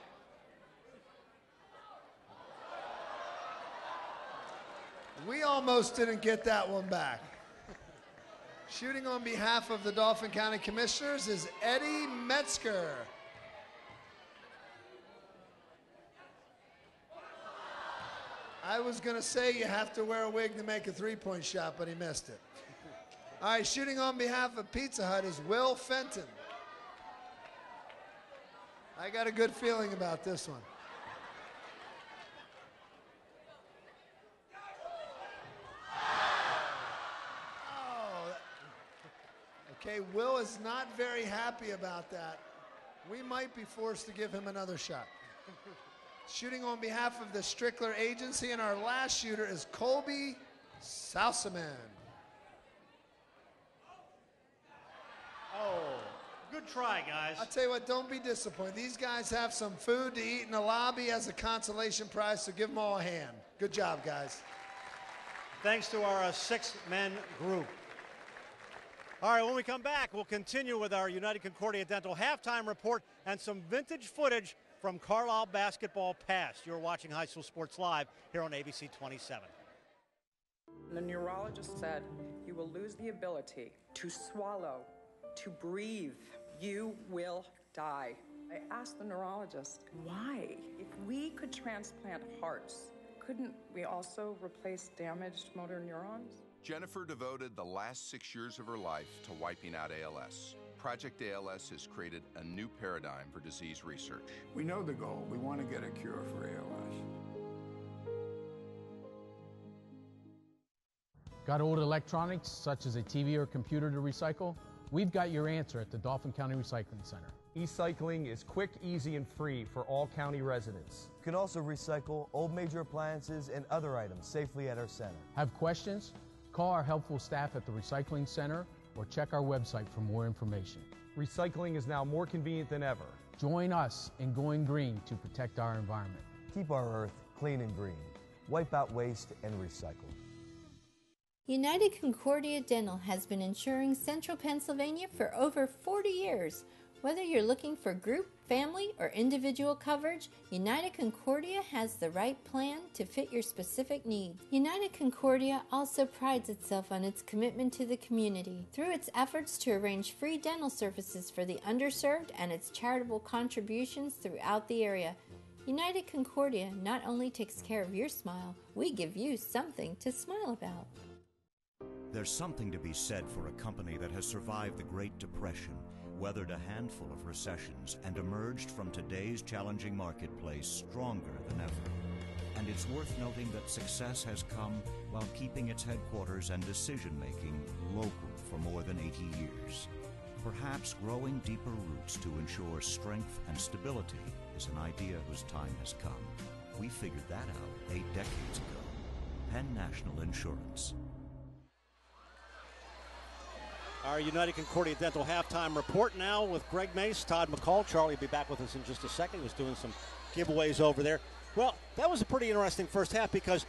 We almost didn't get that one back. Shooting on behalf of the Dauphin County Commissioners is Eddie Metzger. I was going to say you have to wear a wig to make a three-point shot, but he missed it. All right, shooting on behalf of Pizza Hut is Will Fenton. I got a good feeling about this one. Okay, Will is not very happy about that. We might be forced to give him another shot. Shooting on behalf of the Strickler Agency, and our last shooter is Colby Sousaman. Oh, good try, guys. I'll tell you what, don't be disappointed. These guys have some food to eat in the lobby as a consolation prize, so give them all a hand. Good job, guys. Thanks to our six-man group. All right, when we come back, we'll continue with our United Concordia Dental halftime report and some vintage footage from Carlisle basketball past. You're watching High School Sports Live here on ABC 27. The neurologist said you will lose the ability to swallow, to breathe. You will die. I asked the neurologist, why? If we could transplant hearts, couldn't we also replace damaged motor neurons? Jennifer devoted the last 6 years of her life to wiping out ALS. Project ALS has created a new paradigm for disease research. We know the goal. We want to get a cure for ALS. Got old electronics, such as a TV or computer to recycle? We've got your answer at the Dauphin County Recycling Center. E-cycling is quick, easy, and free for all county residents. You can also recycle old major appliances and other items safely at our center. Have questions? Call our helpful staff at the Recycling Center or check our website for more information. Recycling is now more convenient than ever. Join us in going green to protect our environment. Keep our earth clean and green. Wipe out waste and recycle. United Concordia Dental has been insuring Central Pennsylvania for over 40 years. Whether you're looking for group, family, or individual coverage, United Concordia has the right plan to fit your specific needs. United Concordia also prides itself on its commitment to the community through its efforts to arrange free dental services for the underserved and its charitable contributions throughout the area. United Concordia not only takes care of your smile, we give you something to smile about. There's something to be said for a company that has survived the Great Depression, weathered a handful of recessions, and emerged from today's challenging marketplace stronger than ever. And it's worth noting that success has come while keeping its headquarters and decision-making local for more than 80 years. Perhaps growing deeper roots to ensure strength and stability is an idea whose time has come. We figured that out 8 decades ago. Penn National Insurance. Our United Concordia Dental halftime report now with Gregg Mace, Todd McCall. Charlie will be back with us in just a second. He was doing some giveaways over there. Well, that was a pretty interesting first half because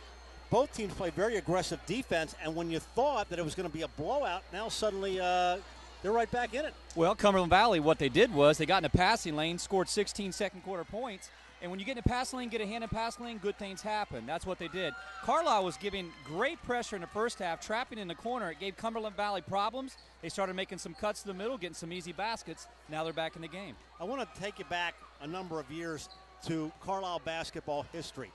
both teams played very aggressive defense, and when you thought that it was going to be a blowout, now suddenly they're right back in it. Well, Cumberland Valley, what they did was they got in a passing lane, scored 16 second quarter points, and when you get in a passing lane, get a hand in passing lane, good things happen. That's what they did. Carlisle was giving great pressure in the first half, trapping in the corner. It gave Cumberland Valley problems. They started making some cuts to the middle, getting some easy baskets. Now they're back in the game. I want to take you back a number of years to Carlisle basketball history.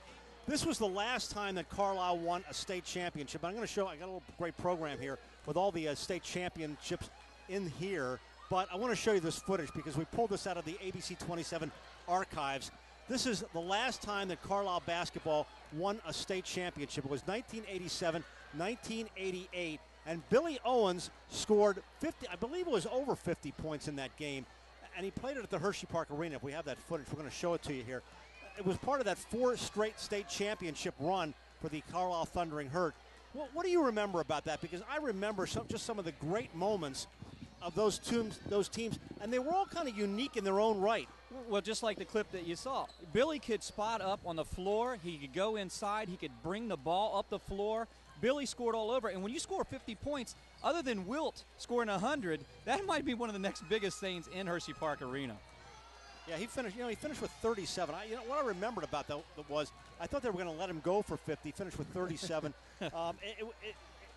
This was the last time that Carlisle won a state championship. I'm going to show, I got a little great program here with all the state championships in here, but I want to show you this footage because we pulled this out of the ABC 27 archives. This is the last time that Carlisle basketball won a state championship. It was 1987, 1988, and Billy Owens scored 50, I believe it was over 50 points in that game, and he played it at the Hershey Park Arena. If we have that footage, we're going to show it to you here. It was part of that 4 straight state championship run for the Carlisle Thundering Herd. What do you remember about that? Because I remember just some of the great moments of those teams, and they were all kind of unique in their own right. Well, just like the clip that you saw, Billy could spot up on the floor. He could go inside. He could bring the ball up the floor. Billy scored all over. And when you score 50 points, other than Wilt scoring 100, that might be one of the next biggest things in Hershey Park Arena. Yeah, he finished with 37. What I remembered about that was I thought they were going to let him go for 50. Finished with 37.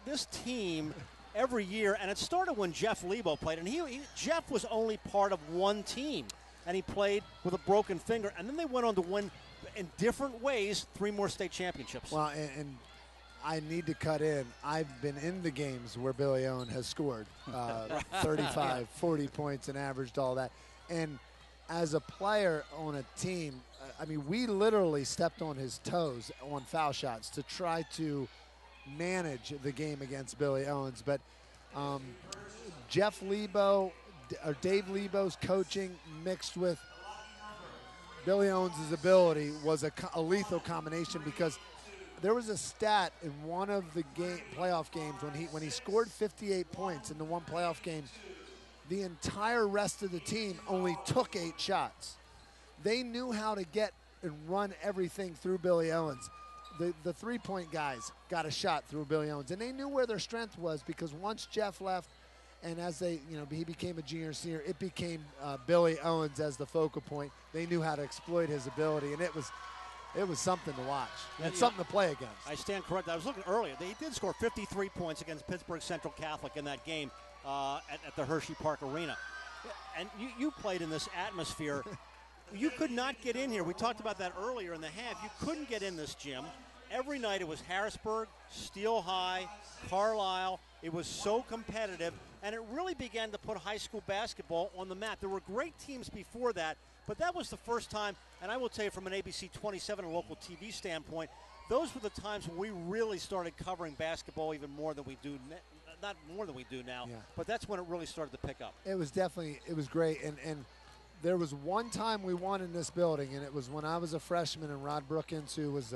This team every year, and it started when Jeff Lebo played, and Jeff was only part of one team, and he played with a broken finger, and then they went on to win in different ways 3 more state championships. Well, and I need to cut in. I've been in the games where Billy Owen has scored 35, 40 points and averaged all that. And as a player on a team, we literally stepped on his toes on foul shots to try to manage the game against Billy Owens. But Jeff Lebo, or Dave Lebo's coaching mixed with Billy Owens' ability was a lethal combination, because there was a stat in one of the playoff games when he scored 58 points in the one playoff game. The entire rest of the team only took 8 shots. They knew how to get and run everything through Billy Owens. The three-point guys got a shot through Billy Owens, and they knew where their strength was, because once Jeff left, and as he became a junior senior, it became Billy Owens as the focal point. They knew how to exploit his ability, and it was something to watch and something to play against. I stand corrected. I was looking earlier. He did score 53 points against Pittsburgh Central Catholic in that game at the Hershey Park Arena. And you played in this atmosphere. You could not get in here. We talked about that earlier in the half. You couldn't get in this gym. Every night it was Harrisburg, Steel High, Carlisle. It was so competitive, and it really began to put high school basketball on the map. There were great teams before that, but that was the first time, and I will tell you from an ABC 27 and local TV standpoint, those were the times when we really started covering basketball even more than we do, not more than we do now, but that's when it really started to pick up. It was great, and there was one time we won in this building, and it was when I was a freshman, and Rod Brookins, who was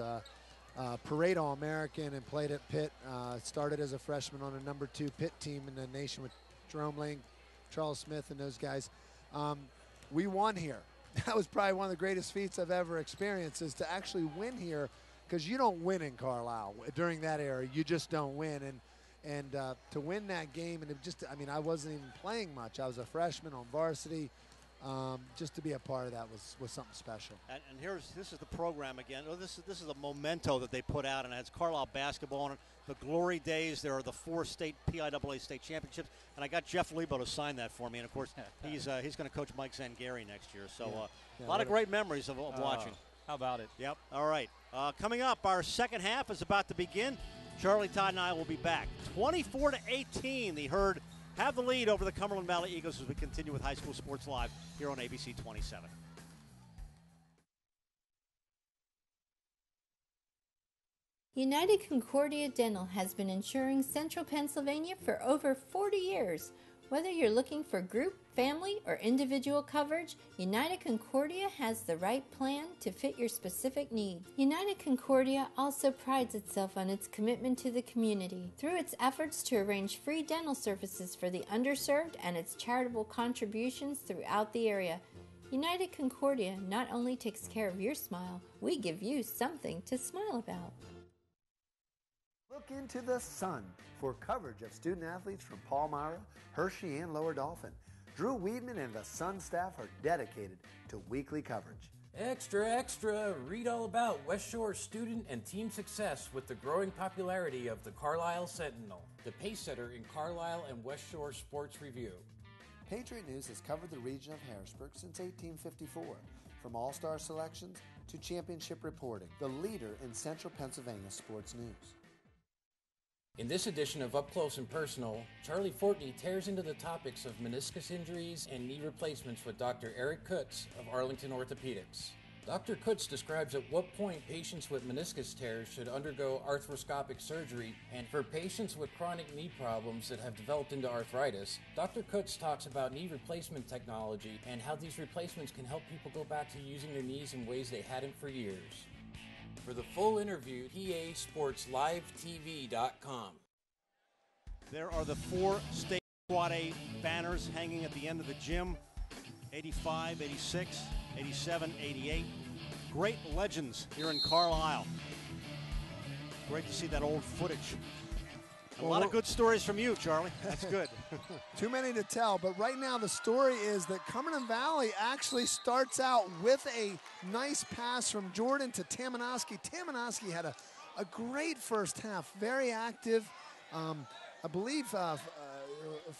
Parade All-American and played at Pitt, started as a freshman on a number 2 Pitt team in the nation with Jerome Lang, Charles Smith, and those guys. We won here. That was probably one of the greatest feats I've ever experienced, is to actually win here, because you don't win in Carlisle during that era. You just don't win. And to win that game, and I wasn't even playing much. I was a freshman on varsity. Just to be a part of that was something special. And this is the program again. This is a memento that they put out, and it has Carlisle basketball on it. The glory days. There are the 4 state PIAA state championships, and I got Jeff Lebo to sign that for me. And of course, he's going to coach Mike Zangari next year. So a lot of great memories of watching. How about it? Yep. All right. Coming up, our second half is about to begin. Charlie Todd and I will be back. 24-18. The Herd have the lead over the Cumberland Valley Eagles as we continue with High School Sports Live here on ABC 27. United Concordia Dental has been insuring Central Pennsylvania for over 40 years. Whether you're looking for group, family, or individual coverage, United Concordia has the right plan to fit your specific needs. United Concordia also prides itself on its commitment to the community through its efforts to arrange free dental services for the underserved and its charitable contributions throughout the area. United Concordia not only takes care of your smile, we give you something to smile about. Look into the sun for coverage of student athletes from Palmyra, Hershey, and Lower Dauphin. Drew Weedman and the Sun staff are dedicated to weekly coverage. Extra, extra! Read all about West Shore student and team success with the growing popularity of the Carlisle Sentinel, the pacesetter in Carlisle and West Shore Sports Review. Patriot News has covered the region of Harrisburg since 1854, from all-star selections to championship reporting, the leader in central Pennsylvania sports news. In this edition of Up Close and Personal, Charlie Fortney tears into the topics of meniscus injuries and knee replacements with Dr. Eric Kutz of Arlington Orthopedics. Dr. Kutz describes at what point patients with meniscus tears should undergo arthroscopic surgery, and for patients with chronic knee problems that have developed into arthritis, Dr. Kutz talks about knee replacement technology and how these replacements can help people go back to using their knees in ways they hadn't for years. For the full interview, PASportsLiveTV.com. There are the 4 state Quad A banners hanging at the end of the gym. 85, 86, 87, 88. Great legends here in Carlisle. Great to see that old footage. A lot of good stories from you, Charlie. That's good. Too many to tell, but right now the story is that Cumberland Valley actually starts out with a nice pass from Jordan to Tamanoski. Tamanoski had a great first half, very active. I believe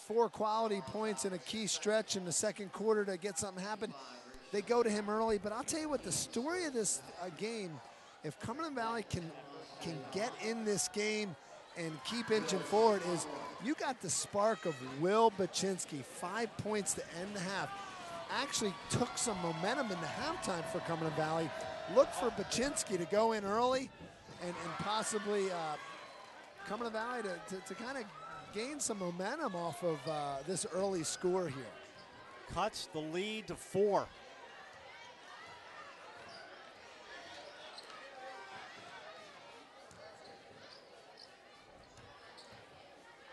4 quality points in a key stretch in the second quarter to get something happen. They go to him early, but I'll tell you what, the story of this game, if Cumberland Valley can get in this game and keep inching forward, is you got the spark of Will Baczynski, 5 points to end the half. Actually took some momentum into halftime for Cumberland Valley. Look for Baczynski to go in early and possibly Cumberland Valley to kind of gain some momentum off of this early score here. Cuts the lead to 4.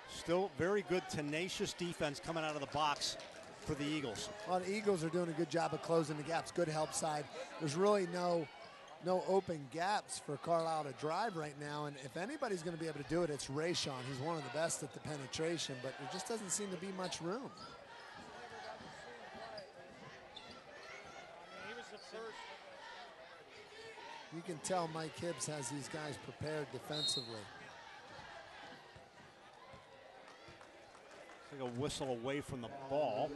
Still very good, tenacious defense coming out of the box for the Eagles. Well, the Eagles are doing a good job of closing the gaps. Good help side. There's really no open gaps for Carlisle to drive right now, and if anybody's going to be able to do it, it's Rayshon. He's one of the best at the penetration, but there just doesn't seem to be much room. You can tell Mike Hibbs has these guys prepared defensively. Take a whistle away from the ball.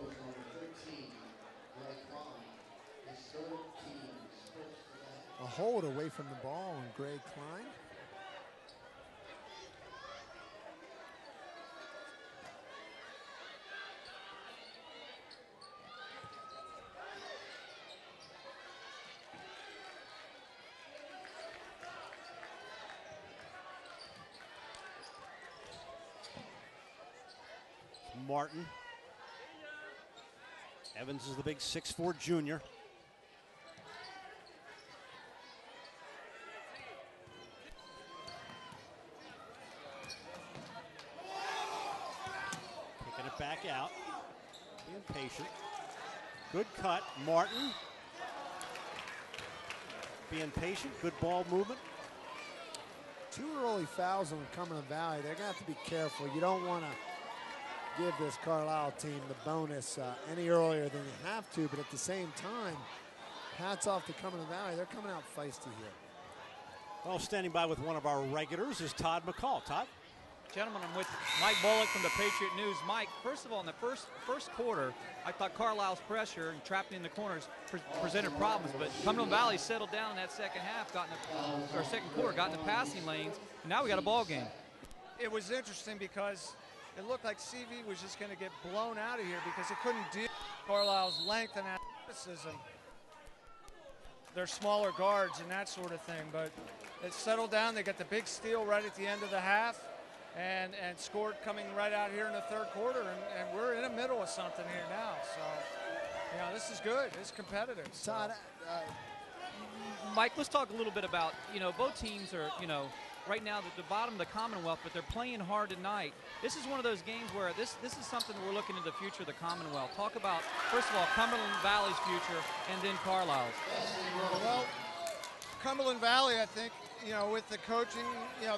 A hold away from the ball on Greg Klein. Martin. Evans is the big 6'4" junior. Picking it back out. Being patient. Good cut. Martin. Being patient. Good ball movement. 2 early fouls on Cumberland Valley. They're going to have to be careful. You don't want to give this Carlisle team the bonus any earlier than you have to, but at the same time, hats off to Cumberland Valley. They're coming out feisty here. Well, standing by with one of our regulars is Todd McCall. Todd? Gentlemen, I'm with Mike Bullock from the Patriot News. Mike, first of all, in the first quarter, I thought Carlisle's pressure and trapping in the corners presented problems, but Cumberland Valley settled down in that second half, second quarter, got in the passing lanes, and now we got a ball game. It was interesting because it looked like CV was just going to get blown out of here because it couldn't deal with Carlisle's length and athleticism. They're smaller guards and that sort of thing, but it settled down. They got the big steal right at the end of the half and scored coming right out here in the third quarter, and we're in the middle of something here now. So, you know, this is good. It's competitive. Todd, Mike, let's talk a little bit about, both teams are, right now at the bottom of the Commonwealth, but they're playing hard tonight. This is one of those games where this is something we're looking into the future of the Commonwealth. Talk about, first of all, Cumberland Valley's future and then Carlisle's. Well, Cumberland Valley, I think, with the coaching,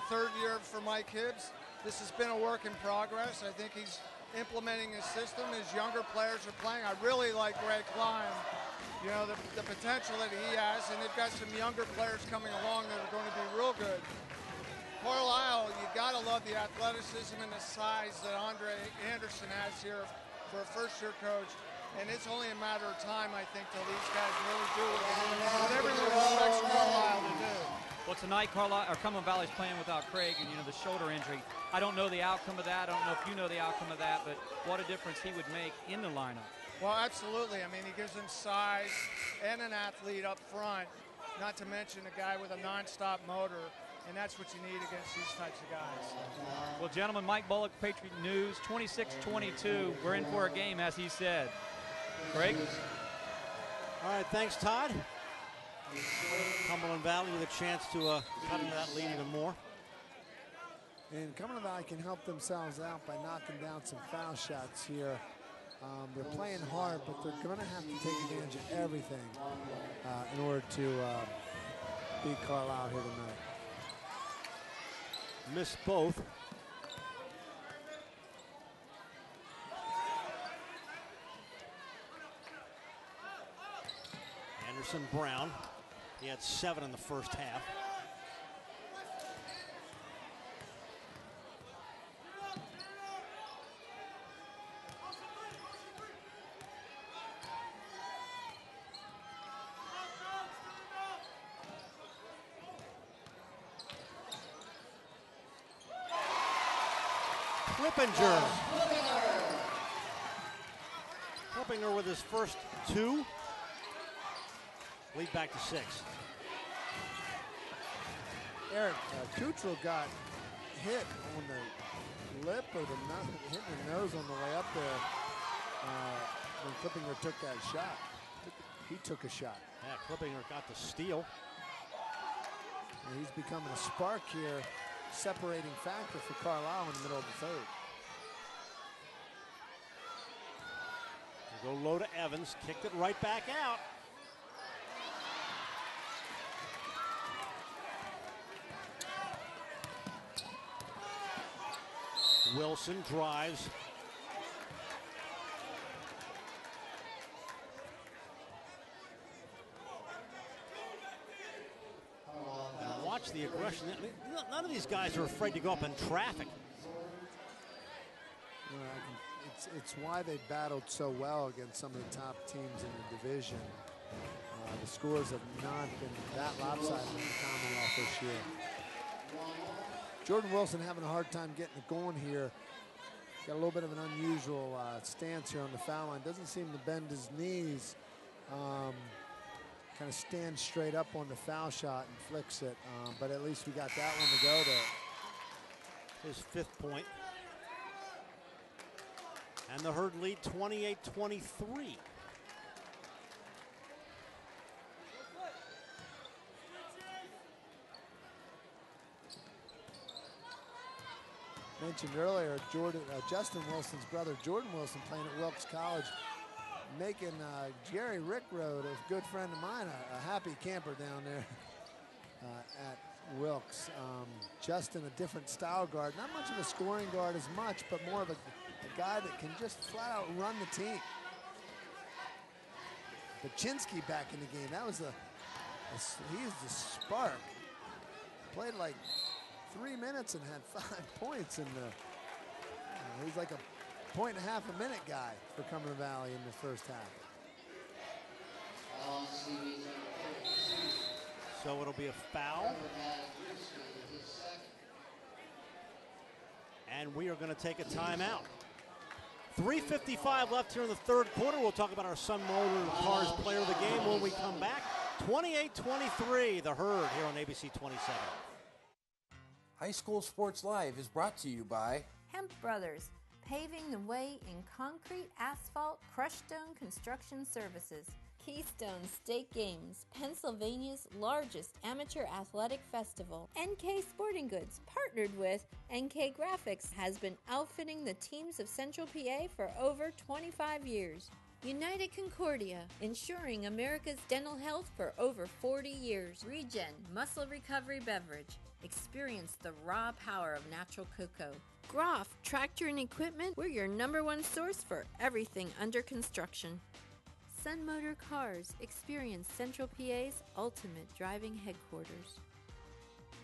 third year for Mike Hibbs, this has been a work in progress. I think he's implementing his system. His younger players are playing. I really like Greg Klein, the potential that he has, and they've got some younger players coming along that are going to be real good. Carlisle, you got to love the athleticism and the size that Andre Anderson has here for a first-year coach, and it's only a matter of time, I think, till these guys really do what everyone expects Carlisle to do. Well, tonight, Cumberland Valley's playing without Craig, and the shoulder injury. I don't know the outcome of that. I don't know if you know the outcome of that, but what a difference he would make in the lineup. Well, absolutely. I mean, he gives them size and an athlete up front, not to mention a guy with a nonstop motor. And that's what you need against these types of guys. Well, gentlemen, Mike Bullock, Patriot News, 26-22. We're in for a game, as he said. Greg? All right, thanks, Todd. Cumberland Valley with a chance to cut into that lead even more. And Cumberland Valley can help themselves out by knocking down some foul shots here. They're playing hard, but they're going to have to take advantage of everything in order to beat Carlisle here tonight. Missed both. Anderson Brown, he had 7 in the first half. Klippinger with his first 2. Lead back to 6. Eric, Cuttrell got hit on the lip or the nose, hit the nose on the way up there when Klippinger took that shot. He took a shot. Yeah, Klippinger got the steal. And he's becoming a spark here, separating factor for Carlisle in the middle of the third. Go low to Evans, kicked it right back out. Wilson drives. And watch the aggression. I mean, none of these guys are afraid to go up in traffic. Well, it's why they battled so well against some of the top teams in the division. The scores have not been that lopsided in the Commonwealth this year. Jordan Wilson having a hard time getting it going here. Got a little bit of an unusual stance here on the foul line. Doesn't seem to bend his knees. Kind of stands straight up on the foul shot and flicks it. But at least we got that one to go there. His 5th point. And the Herd lead 28-23. Mentioned earlier, Justin Wilson's brother, Jordan Wilson, playing at Wilkes College, making Jerry Rickroad, a good friend of mine, a happy camper down there at Wilkes. Justin, a different style guard, not much of a scoring guard as much, but more of a guy that can just flat out run the team. Baczynski back in the game. That was he's the spark. Played like 3 minutes and had 5 points in the. He's like a 1.5 a minute guy for Cumberland Valley in the first half. So it'll be a foul. And we are going to take a timeout. 3:55 left here in the third quarter. We'll talk about our Sun Motor Cars player of the game when we come back. 28-23, the Herd here on ABC 27. High School Sports Live is brought to you by Hemp Brothers, paving the way in concrete, asphalt, crushed stone construction services. Keystone State Games, Pennsylvania's largest amateur athletic festival. NK Sporting Goods, partnered with NK Graphics, has been outfitting the teams of Central PA for over 25 years. United Concordia, ensuring America's dental health for over 40 years. Regen Muscle Recovery Beverage, experience the raw power of natural cocoa. Groff Tractor and Equipment, we're your #1 source for everything under construction. Sun Motor Cars, experience Central PA's ultimate driving headquarters.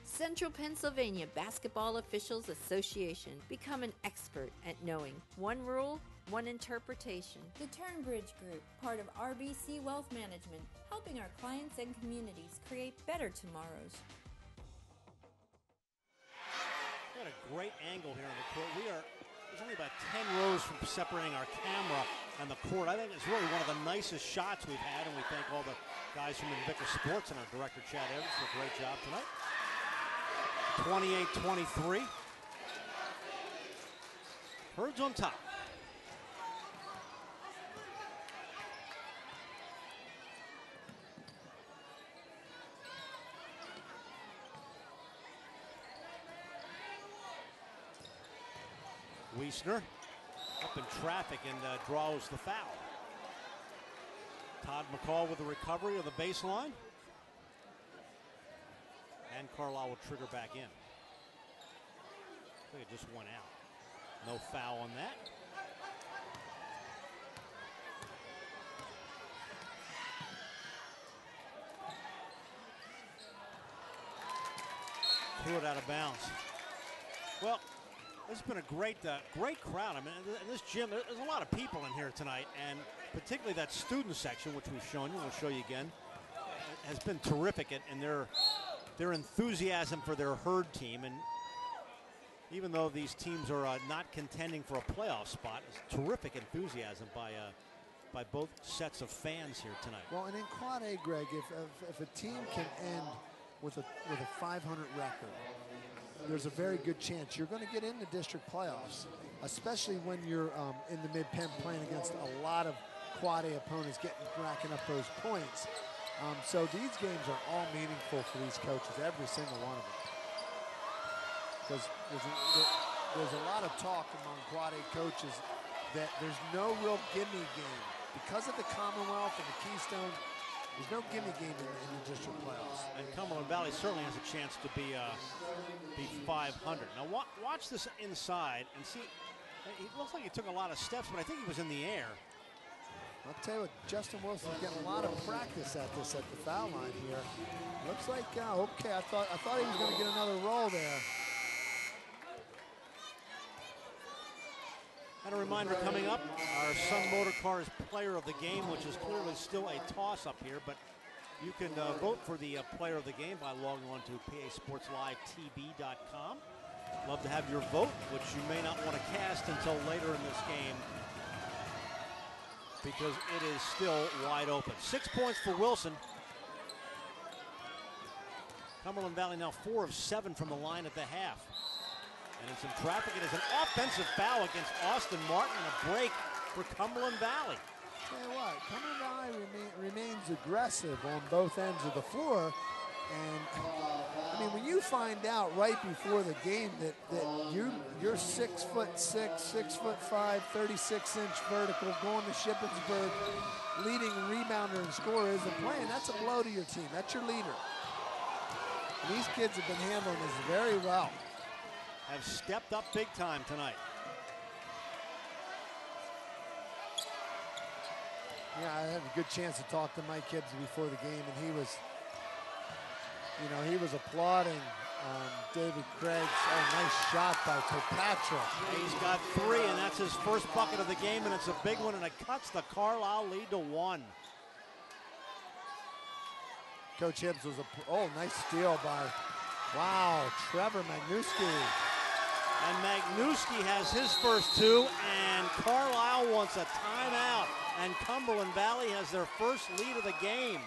Central Pennsylvania Basketball Officials Association, become an expert at knowing one rule, one interpretation. The Turnbridge Group, part of RBC Wealth Management, helping our clients and communities create better tomorrows. We got a great angle here on the court. There's only about 10 rows from separating our camera and the court. I think it's really one of the nicest shots we've had, and we thank all the guys from Invicta Sports and our director, Chad Evans, for a great job tonight. 28-23. Herd's on top. Wiesner up in traffic and draws the foul. Todd McCall with the recovery of the baseline. And Carlisle will trigger back in. I think it just went out. No foul on that. Threw it out of bounds. Well, this has been a great crowd. I mean, in this gym, there's a lot of people in here tonight, and particularly that student section, which we've shown you, we'll show you again, has been terrific in their enthusiasm for their herd team. And even though these teams are not contending for a playoff spot, it's terrific enthusiasm by both sets of fans here tonight. Well, and in Quad A, Greg, if a team can end with a 500 record, there's a very good chance you're going to get into district playoffs, especially when you're in the mid-pen playing against a lot of Quad A opponents racking up those points. So these games are all meaningful for these coaches, every single one of them. Because there's a lot of talk among Quad A coaches that there's no real gimme game. Because of the Commonwealth and the Keystone, there's no gimme game in the district playoffs. And Cumberland Valley certainly has a chance to be 500. Now watch this inside and see. It looks like he took a lot of steps, but I think he was in the air. I'll tell you what, Justin Wilson's getting a lot of practice at this at the foul line here. Looks like okay. I thought he was going to get another roll there. And a reminder coming up, our Sun Motor Cars Player of the Game, which is clearly still a toss-up here, but you can vote for the Player of the Game by logging on to PASportsLiveTV.com. Love to have your vote, which you may not want to cast until later in this game because it is still wide open. 6 points for Wilson. Cumberland Valley now 4 of 7 from the line at the half. And in some traffic, it is an offensive foul against Austin Martin and a break for Cumberland Valley. Tell you what, Cumberland Valley remains aggressive on both ends of the floor. And I mean, when you find out right before the game that you're 6'6", 6'5", 36-inch vertical, going to Shippensburg, leading rebounder and scorer isn't playing, that's a blow to your team. That's your leader. And these kids have been handling this very well. Have stepped up big time tonight. Yeah, I had a good chance to talk to Mike Hibbs before the game, and he was applauding David Craig's nice shot by Patriot. He's got 3, and that's his first bucket of the game, and it's a big one, and it cuts the Carlisle lead to 1. Coach Hibbs was nice steal by, Trevor Magnuski. And Magnuski has his first 2, and Carlisle wants a timeout, and Cumberland Valley has their first lead of the game.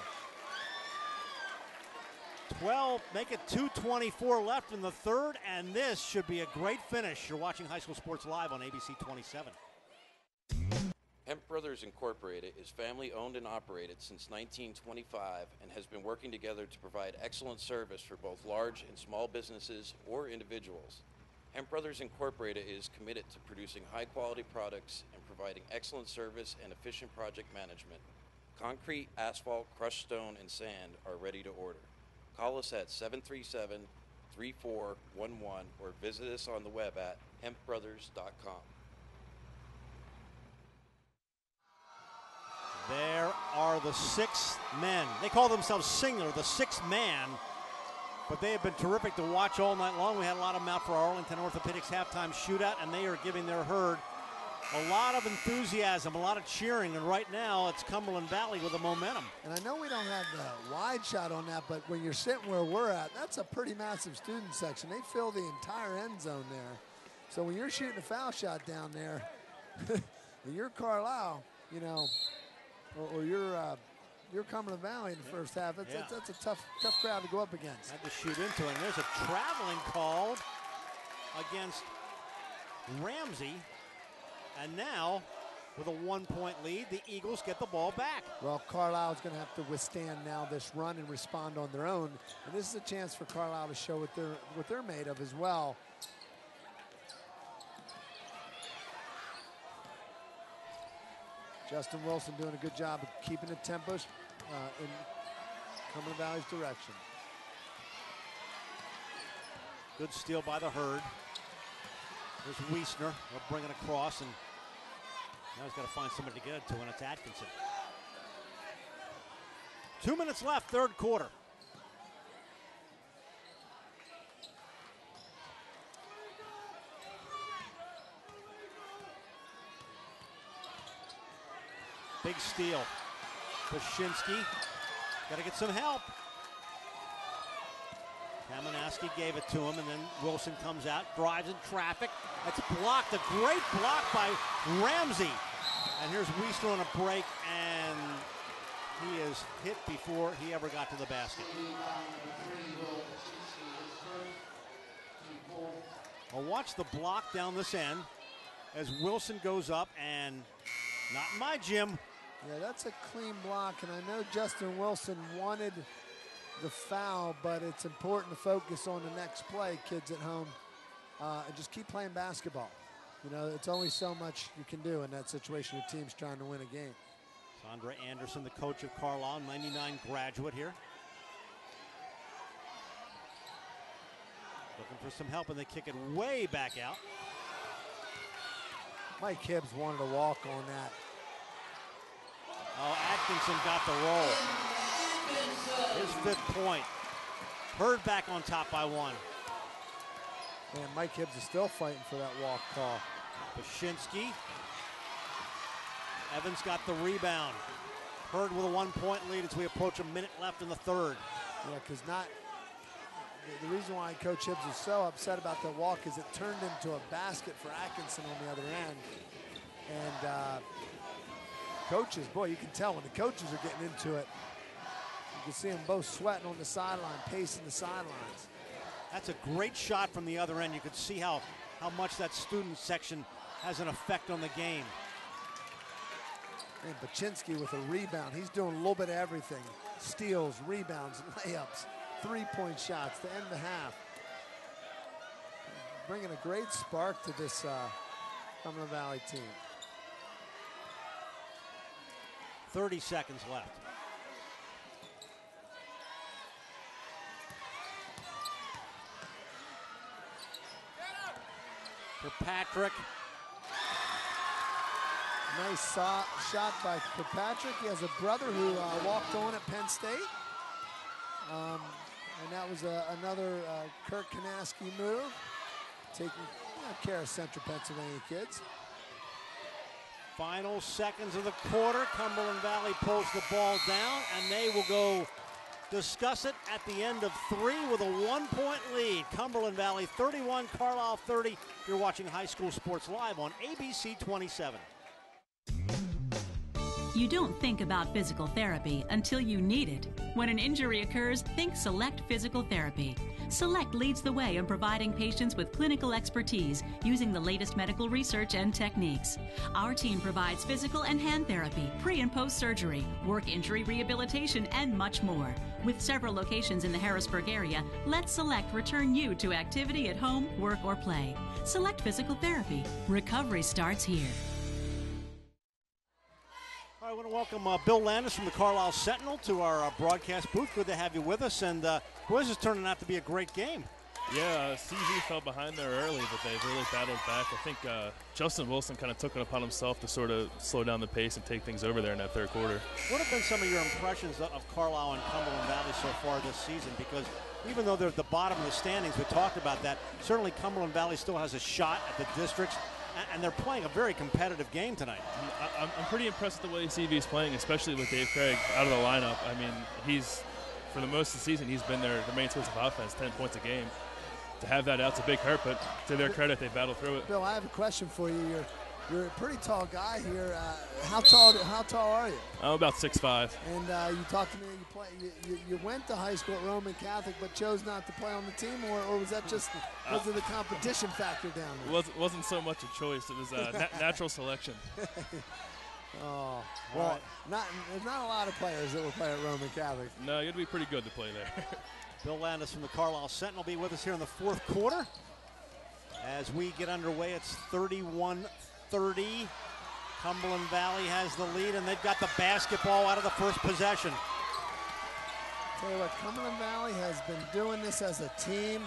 12, make it 2:24 left in the third, and this should be a great finish. You're watching High School Sports Live on ABC 27. Hemp Brothers Incorporated is family owned and operated since 1925 and has been working together to provide excellent service for both large and small businesses or individuals. Hemp Brothers Incorporated is committed to producing high-quality products and providing excellent service and efficient project management. Concrete, asphalt, crushed stone, and sand are ready to order. Call us at 737-3411 or visit us on the web at hempbrothers.com. There are the 6 men. They call themselves singular, the 6th man. But they have been terrific to watch all night long. We had a lot of them out for Arlington Orthopedics halftime shootout, and they are giving their herd a lot of enthusiasm, a lot of cheering, and right now it's Cumberland Valley with the momentum. And I know we don't have the wide shot on that, but when you're sitting where we're at, that's a pretty massive student section. They fill the entire end zone there. So when you're shooting a foul shot down there, and you're Carlisle, or you're Cumberland Valley in the first half. That's a tough crowd to go up against. Had to shoot into it. And there's a traveling call against Ramsey. And now, with a 1-point lead, the Eagles get the ball back. Well, Carlisle's going to have to withstand now this run and respond on their own. And this is a chance for Carlisle to show what they're made of as well. Justin Wilson doing a good job of keeping the tempo in Cumberland Valley's direction. Good steal by the Herd. There's Wiesner. They'll bring it across, and now he's got to find somebody to get it to, and it's Atkinson. 2 minutes left, third quarter. Big steal. Pashinsky. Got to get some help. Kamenaski gave it to him, and then Wilson comes out, drives in traffic. That's blocked. A great block by Ramsey. And here's Wiesner on a break, and he is hit before he ever got to the basket. Well, watch the block down this end as Wilson goes up, and not in my gym. Yeah, that's a clean block, and I know Justin Wilson wanted the foul, but it's important to focus on the next play, kids at home, and just keep playing basketball. You know, it's only so much you can do in that situation. Your team's trying to win a game. Sondra Anderson, the coach of Carlisle, 99 graduate here. Looking for some help, and they kick it way back out. Mike Hibbs wanted to walk on that. Oh, Atkinson got the roll. His 5th point. Herd back on top by 1. Man, Mike Hibbs is still fighting for that walk call. Pashinsky. Evans got the rebound. Herd with a 1-point lead as we approach a minute left in the third. Yeah, because the reason why Coach Hibbs is so upset about the walk is it turned into a basket for Atkinson on the other end. And coaches, boy, you can tell when the coaches are getting into it. You can see them both sweating on the sideline, pacing the sidelines. That's a great shot from the other end. You could see how much that student section has an effect on the game. And Baczynski with a rebound. He's doing a little bit of everything. Steals, rebounds, layups, 3-point shots to end the half. Bringing a great spark to this Cumberland Valley team. 30 seconds left. Patrick. Nice shot by Patrick. He has a brother who walked on at Penn State. And that was another Kirk Kanaski move. Taking care of Central Pennsylvania kids. Final seconds of the quarter. Cumberland Valley pulls the ball down, and they will go discuss it at the end of 3 with a 1-point lead. Cumberland Valley 31, Carlisle 30. You're watching High School Sports Live on ABC 27. You don't think about physical therapy until you need it. When an injury occurs, think Select Physical Therapy. Select leads the way in providing patients with clinical expertise using the latest medical research and techniques. Our team provides physical and hand therapy, pre- and post-surgery, work injury rehabilitation, and much more. With several locations in the Harrisburg area, let Select return you to activity at home, work, or play. Select Physical Therapy. Recovery starts here. I want to welcome Bill Landis from the Carlisle Sentinel to our broadcast booth. Good to have you with us. And boys, it's turning out to be a great game. Yeah, CV fell behind there early, but they've really battled back. I think Justin Wilson kind of took it upon himself to sort of slow down the pace and take things over there in that third quarter. What have been some of your impressions of Carlisle and Cumberland Valley so far this season? Because even though they're at the bottom of the standings, we talked about that, certainly Cumberland Valley still has a shot at the districts, and they're playing a very competitive game tonight. I'm pretty impressed with the way CV's playing, especially with Dave Craig out of the lineup. I mean, for the most of the season, he's been their main source of offense, 10 points a game. To have that out's a big hurt, but to their credit, they battled through it. Bill, I have a question for you. You're a pretty tall guy here. How tall are you? I'm about 6'5". And you talked to me. You went to high school at Roman Catholic, but chose not to play on the team, or was that just because of the competition factor down there? It wasn't so much a choice. It was natural selection. Oh, well, there's not a lot of players that will play at Roman Catholic. No, you had to be pretty good to play there. Bill Landis from the Carlisle Sentinel will be with us here in the fourth quarter. As we get underway, it's 31-30. Cumberland Valley has the lead, and they've got the basketball out of the first possession. Tell you what, Cumberland Valley has been doing this as a team.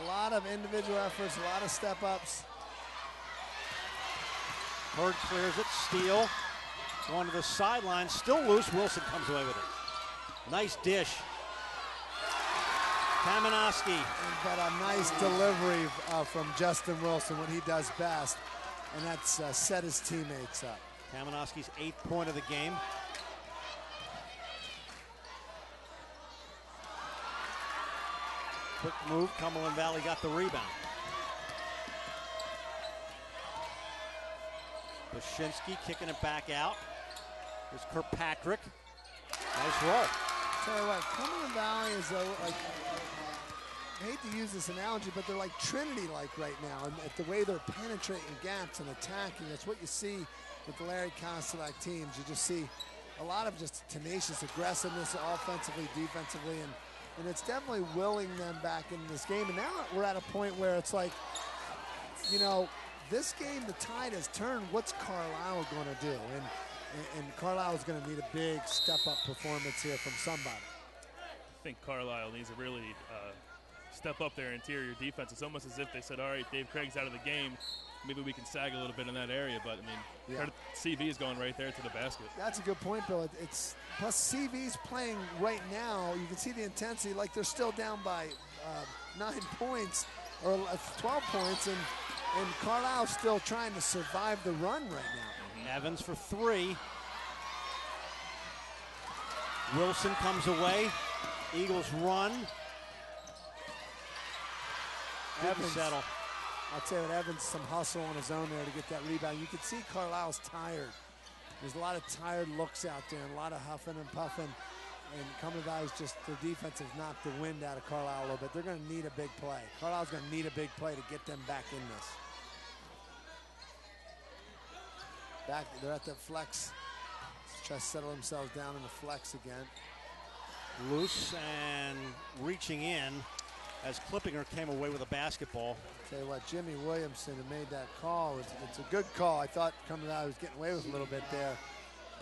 A lot of individual efforts, a lot of step-ups. Hurd clears it. Steele going to the sideline. Still loose. Wilson comes away with it. Nice dish. Kamenowski. But a nice delivery from Justin Wilson, what he does best, and that's set his teammates up. Kamenowski's 8th point of the game. Quick move. Cumberland Valley got the rebound. Bashinsky kicking it back out. There's Kirkpatrick. Nice roll. Tell you what, Cumberland Valley is like, I hate to use this analogy, but they're like Trinity-like right now. And the way they're penetrating gaps and attacking, that's what you see with the Larry Kostelak teams. You just see a lot of just tenacious aggressiveness offensively, defensively, and it's definitely willing them back into this game. And now we're at a point where it's like, you know, this game, the tide has turned. What's Carlisle going to do? And Carlisle is going to need a big step-up performance here from somebody. I think Carlisle needs to really step up their interior defense. It's almost as if they said, all right, Dave Craig's out of the game. Maybe we can sag a little bit in that area. But, I mean, CV is going right there to the basket. That's a good point, Bill. It's plus CV's playing right now. You can see the intensity, like they're still down by 9 points or 12 points, and Carlisle's still trying to survive the run right now. Evans for 3. Wilson comes away. Eagles run. Evans, settle. I'll tell you what, Evans, some hustle on his own there to get that rebound. You can see Carlisle's tired. There's a lot of tired looks out there and a lot of huffing and puffing. And Cumberland Valley's just, their defense has knocked the wind out of Carlisle a little bit. They're going to need a big play. Carlisle's going to need a big play to get them back in this. Back, they're at the flex. Let's try to settle themselves down in the flex again. Loose and reaching in as Klippinger came away with a basketball. Tell you what, Jimmy Williamson who made that call. It's a good call. I thought Cumberland Valley was getting away with a little bit there.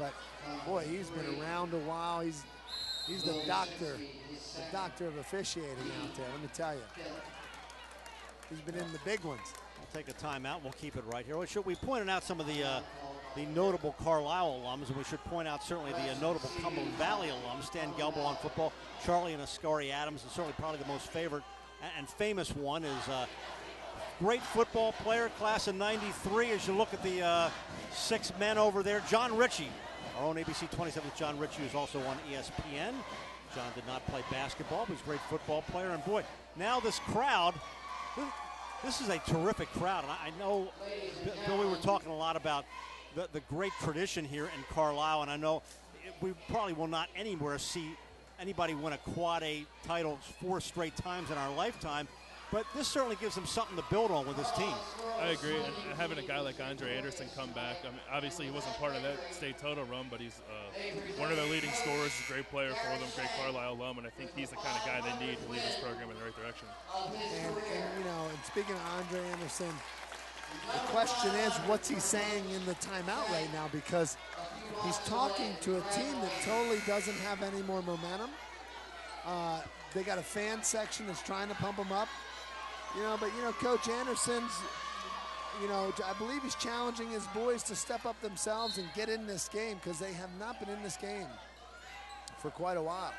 But boy, he's been around a while. He's the doctor of officiating out there, let me tell you. He's been in the big ones. We'll take a timeout. We'll keep it right here. We pointed out some of the notable Carlisle alums, and we should point out certainly the notable Cumberland Valley alums. Stan Gelbo on football, Charlie and Ascari Adams, and certainly probably the most favorite and famous one is great football player, class of '93. As you look at the 6 men over there, John Ritchie, our own ABC 27th John Ritchie, is also on ESPN. John did not play basketball, but he's a great football player. And boy, now this crowd, this is a terrific crowd. And I know, Bill, we were talking a lot about the great tradition here in Carlisle, and I know we probably will not anywhere see anybody win a quad A title 4 straight times in our lifetime, but this certainly gives them something to build on with this team. I agree, and having a guy like Andre Anderson come back, I mean, obviously he wasn't part of that state total run, but he's one of their leading scorers, a great player for them, great Carlisle alum, and I think he's the kind of guy they need to lead this program in the right direction. And you know, and speaking of Andre Anderson, the question is, what's he saying in the timeout right now? Because he's talking to a team that totally doesn't have any more momentum. They got a fan section that's trying to pump him up. You know, but, you know, Coach Anderson's, you know, I believe he's challenging his boys to step up themselves and get in this game because they have not been in this game for quite a while.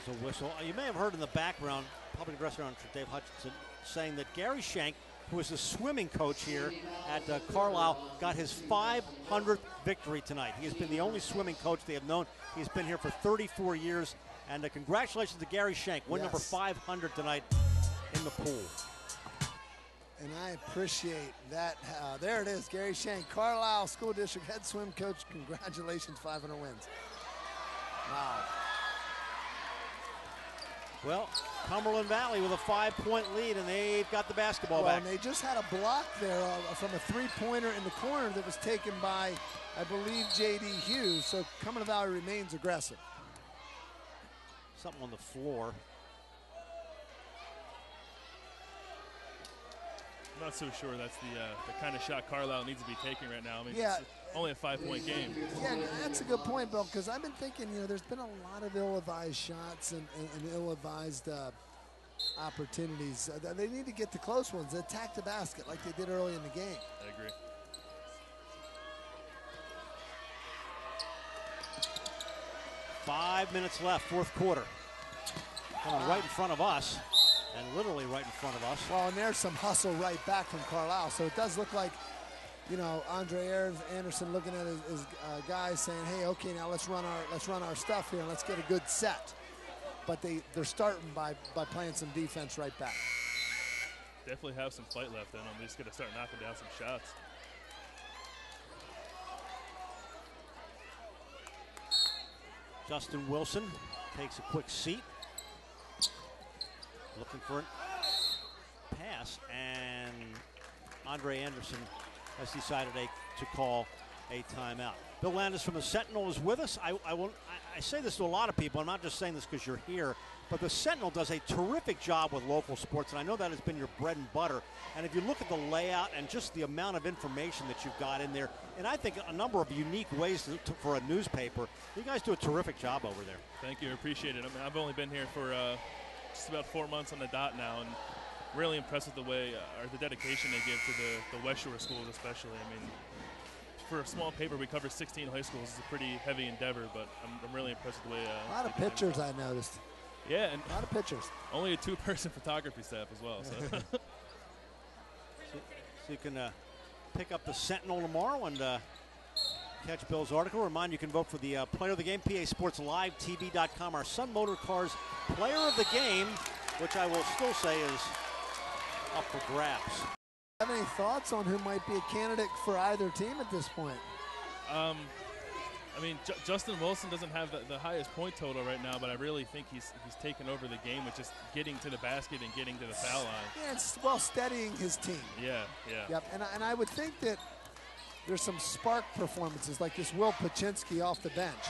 There's a whistle. You may have heard in the background, public address announcer Dave Hutchinson saying that Gary Schenk, who is the swimming coach here at Carlisle, got his 500th victory tonight. He has been the only swimming coach they have known. He's been here for 34 years. And congratulations to Gary Schenk, win number 500 tonight in the pool. And I appreciate that. There it is, Gary Schenk, Carlisle School District head swim coach. Congratulations, 500 wins. Wow. Well, Cumberland Valley with a 5-point lead, and they've got the basketball back. And they just had a block there from a three-pointer in the corner that was taken by, I believe, J.D. Hughes. So Cumberland Valley remains aggressive. Something on the floor. I'm not so sure that's the kind of shot Carlisle needs to be taking right now. I mean, Yeah. it's only a 5-point game. Yeah, that's a good point, Bill, because I've been thinking, there's been a lot of ill-advised shots and ill-advised opportunities. They need to get the close ones, attack the basket like they did early in the game. I agree. Five minutes left, fourth quarter. Coming right in front of us, and literally right in front of us. Well, and there's some hustle right back from Carlisle, so it does look like, Andre Anderson looking at his guys saying, "Hey, okay, now let's run our stuff here and let's get a good set." But they're starting by playing some defense right back. Definitely have some fight left in them. They just got to start knocking down some shots. Justin Wilson takes a quick seat. Looking for a pass, and Andre Anderson has decided to call a timeout. Bill Landis from the Sentinel is with us. I say this to a lot of people. I'm not just saying this because you're here, but the Sentinel does a terrific job with local sports, and I know that has been your bread and butter. And if you look at the layout and just the amount of information that you've got in there, and I think a number of unique ways for a newspaper, you guys do a terrific job over there. Thank you. I appreciate it. I mean, I've only been here for just about 4 months on the dot now, and really impressed with the way or the dedication they give to the West Shore schools especially. I mean, for a small paper, we cover 16 high schools. It's a pretty heavy endeavor, but I'm really impressed with the way. A lot of pictures I noticed. Yeah, and a lot of pictures. Only a 2-person photography staff as well. So, so you can pick up the Sentinel tomorrow and catch Bill's article. Remind you can vote for the player of the game, PASportsLiveTV.com. Our Sun Motor Cars player of the game, which I will still say is up for grabs. Have any thoughts on who might be a candidate for either team at this point? I mean, Justin Wilson doesn't have the highest point total right now, but I really think he's taken over the game with just getting to the basket and getting to the foul line. Yeah, it's steadying his team. Yeah. Yep, and I would think that there's some spark performances like this Will Paczynski off the bench.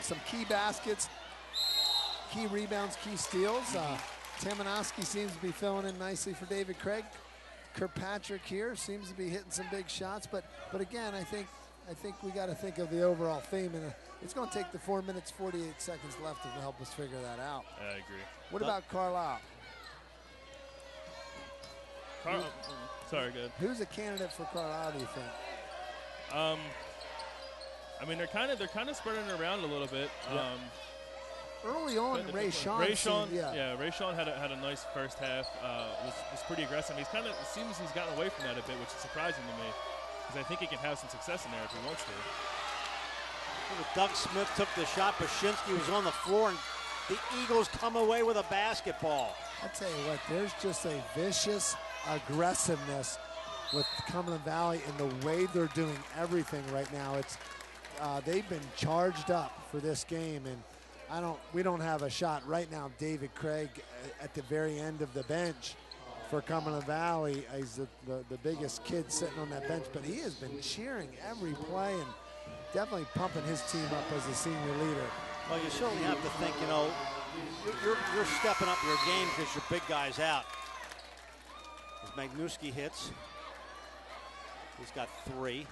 Some key baskets, key rebounds, key steals. Tamanowski seems to be filling in nicely for David Craig. Kirkpatrick here seems to be hitting some big shots, but again, I think we got to think of the overall theme, and it's going to take the 4 minutes 48 seconds left to help us figure that out. I agree. What about Carlisle? Sorry, good. Who's a candidate for Carlisle, do you think? I mean, they're kind of spreading it around a little bit. Yeah. Early on, Ray Sean had a nice first half. Was pretty aggressive. It seems he's gotten away from that a bit, which is surprising to me, because I think he can have some success in there if he wants to. Doug Smith took the shot. Paczynski was on the floor, and the Eagles come away with a basketball. I'll tell you what, there's just a vicious aggressiveness with Cumberland Valley in the way they're doing everything right now. It's they've been charged up for this game, and we don't have a shot right now. David Craig at the very end of the bench for Cumberland Valley. He's the biggest kid sitting on that bench, but he has been cheering every play and definitely pumping his team up as a senior leader. Well, you certainly have to think, you're stepping up your game because your big guy's out. As Magnuski hits, he's got 3.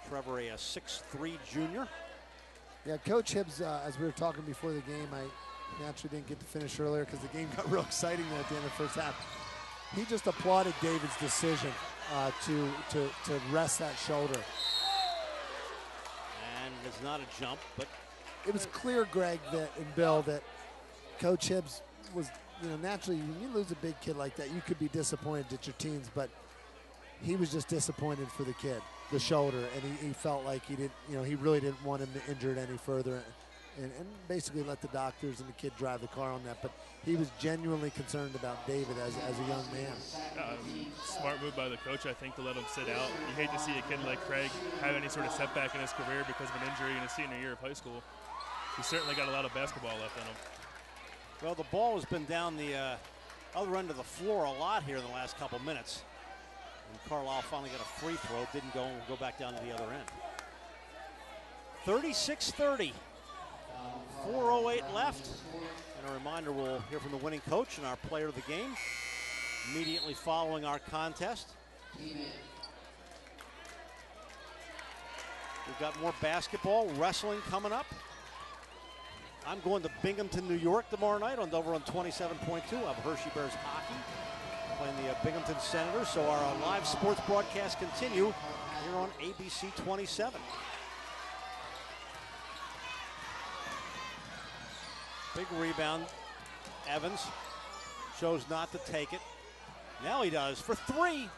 Trevor, a 6'3" junior. Yeah, Coach Hibbs, as we were talking before the game, I naturally didn't get to finish earlier because the game got real exciting there at the end of the first half. He just applauded David's decision to rest that shoulder. And it's not a jump, but it was clear, Greg, and Bill, that Coach Hibbs was, naturally, when you lose a big kid like that, you could be disappointed at your teams, but he was just disappointed for the kid, the shoulder, and he felt like he didn't, he really didn't want him injured any further, and basically let the doctors and the kid drive the car on that. But he was genuinely concerned about David as a young man. Smart move by the coach, I think, to let him sit out. You hate to see a kid like Craig have any sort of setback in his career because of an injury in his senior year of high school. He's certainly got a lot of basketball left in him. Well, the ball has been down the other end of the floor a lot here in the last couple minutes. And Carlisle finally got a free throw, didn't go, and will go back down to the other end. 36-30. 4:08 left. And a reminder, we'll hear from the winning coach and our player of the game. immediately following our contest. We've got more basketball, wrestling coming up. I'm going to Binghamton, New York tomorrow night over on 27.2. I have Hershey Bears hockey playing the Binghamton Senators. So our live sports broadcasts continue here on ABC 27. Big rebound. Evans chose not to take it. Now he does for three.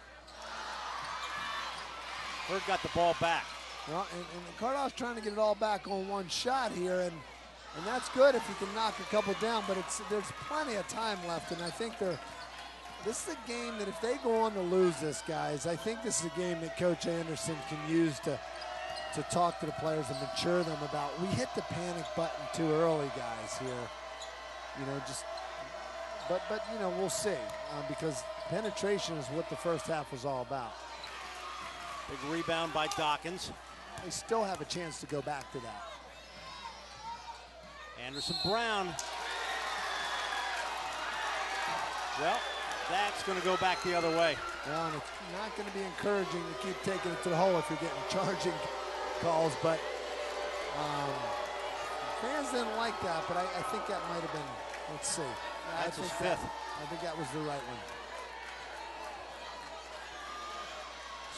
Bird got the ball back. Well, and Carlisle's trying to get it all back on one shot here, and that's good if you can knock a couple down, but there's plenty of time left, and I think this is a game that if they go on to lose this, guys, I think this is a game that Coach Anderson can use to talk to the players and mature them about, we hit the panic button too early, guys, here. You know, but you know, we'll see, because penetration is what the first half was all about. Big rebound by Dawkins. They still have a chance to go back to that. Anderson Brown. Well, that's going to go back the other way. Well, and it's not going to be encouraging to keep taking it to the hole if you're getting charging calls, but fans didn't like that, but I think that might have been, let's see. That's his fifth. I think that was the right one.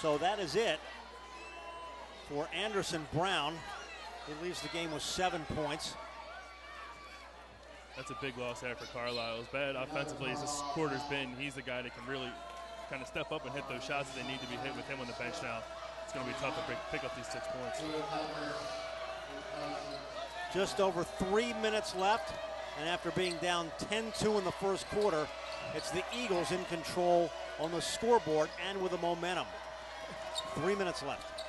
So that is it for Anderson Brown. He leaves the game with 7 points. That's a big loss there for Carlisle. As bad offensively as this quarter's been, he's the guy that can really kind of step up and hit those shots that they need to be hit with him on the bench now. It's going to be tough to pick up these 6 points. Just over 3 minutes left, and after being down 10-2 in the first quarter, it's the Eagles in control on the scoreboard and with the momentum. 3 minutes left.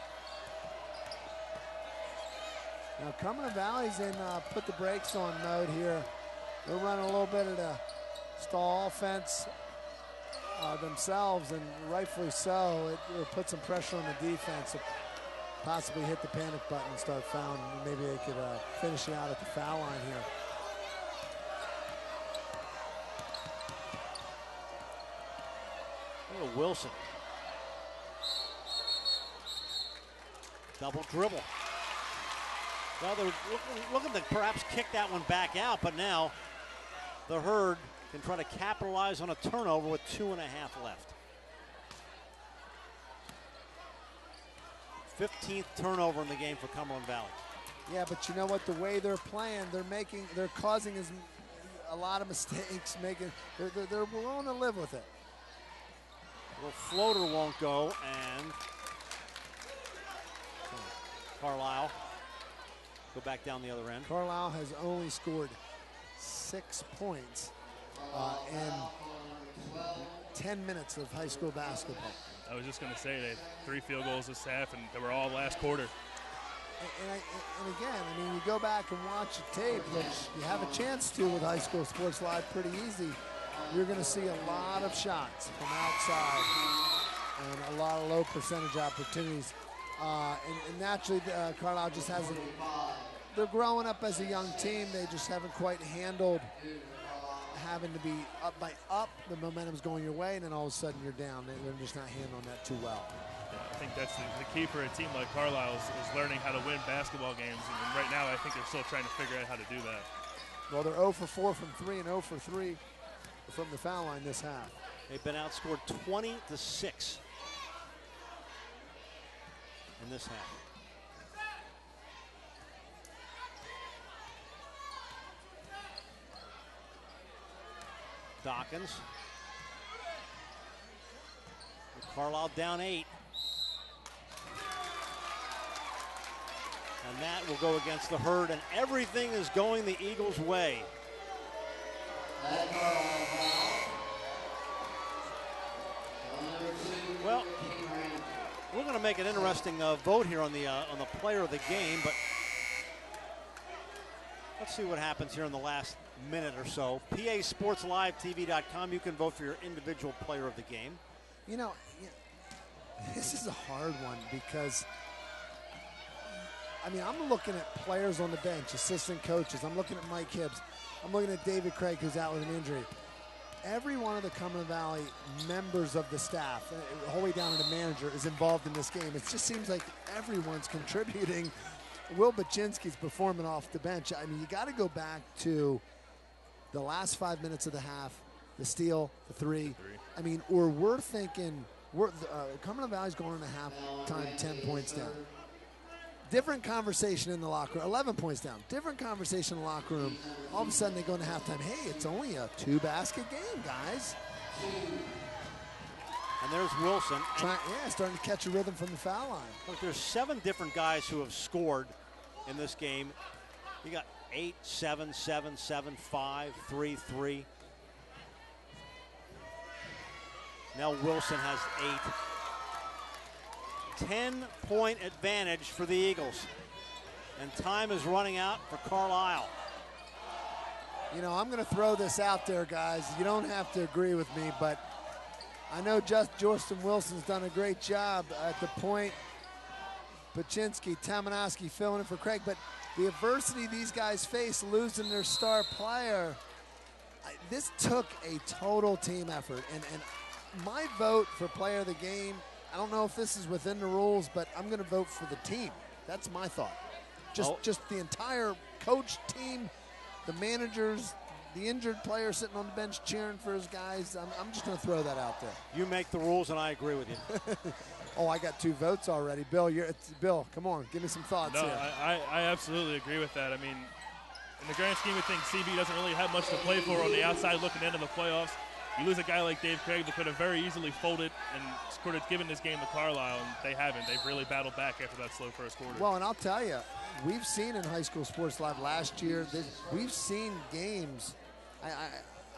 Now Cumberland Valley's in put the brakes on mode here. They're running a little bit of the stall offense themselves, and rightfully so. It put some pressure on the defense to possibly hit the panic button and start fouling. Maybe they could finish it out at the foul line here. Oh, Wilson. Double dribble. Well, they're looking to perhaps kick that one back out, but now the Herd can try to capitalize on a turnover with 2.5 left. 15th turnover in the game for Cumberland Valley. Yeah, but you know what? The way they're playing, they're causing a lot of mistakes. They're willing to live with it. Little floater won't go, and Carlisle go back down the other end. Carlisle has only scored 6 points in 10 minutes of high school basketball. I was just going to say they had 3 field goals this half, and they were all last quarter. And again, I mean, you go back and watch the tape, which you have a chance to with High School Sports Live pretty easy. You're going to see a lot of shots from outside and a lot of low percentage opportunities. And naturally, Carlisle just hasn't, they're growing up as a young team. They just haven't quite handled having to be up by up. The momentum's going your way, and then all of a sudden you're down. They're just not handling that too well. Yeah, I think that's the key for a team like Carlisle is learning how to win basketball games. And right now, I think they're still trying to figure out how to do that. Well, they're 0 for 4 from 3 and 0 for 3 from the foul line this half. They've been outscored 20-6 in this half. Dawkins. Carlisle down 8. And that will go against the Herd, and everything is going the Eagles' way. Well, we're going to make an interesting vote here on the player of the game, but let's see what happens here in the last minute or so. PASportsLiveTV.com. You can vote for your individual player of the game. You know, this is a hard one because, I mean, I'm looking at players on the bench, assistant coaches. I'm looking at Mike Hibbs. I'm looking at David Craig, who's out with an injury. every one of the Cumberland Valley members of the staff, the whole way down to the manager, is involved in this game. It just seems like everyone's contributing. Will Baczynski's performing off the bench. I mean, you got to go back to the last 5 minutes of the half, the steal, the three. I mean, or we're thinking, Cumberland Valley's going into halftime 10 points down. Different conversation in the locker room. 11 points down. Different conversation in the locker room. All of a sudden they go into halftime. Hey, it's only a 2-basket game, guys. And there's Wilson. Starting to catch a rhythm from the foul line. Look, there's 7 different guys who have scored in this game. You got 8, 7, 7, 7, 5, 3, 3. Now Wilson has 8. 10-point advantage for the Eagles. And time is running out for Carlisle. You know, I'm going to throw this out there, guys. You don't have to agree with me, but I know Justin Wilson's done a great job at the point. Baczynski, Tamanowski filling in for Craig, but the adversity these guys face, losing their star player, this took a total team effort. And my vote for player of the game, I don't know if this is within the rules, but I'm going to vote for the team. That's my thought. Just the entire coach team, the managers, the injured player sitting on the bench cheering for his guys. I'm just going to throw that out there. You make the rules, and I agree with you. Oh, I got 2 votes already. Bill, Bill, come on, give me some thoughts no, here. I absolutely agree with that. I mean, in the grand scheme of things, CB doesn't really have much to play for on the outside looking into the playoffs. You lose a guy like Dave Craig that could have very easily folded and could have given this game to Carlisle, and they haven't. They've really battled back after that slow first quarter. Well, and I'll tell you, we've seen in High School Sports Live last year, we've seen games.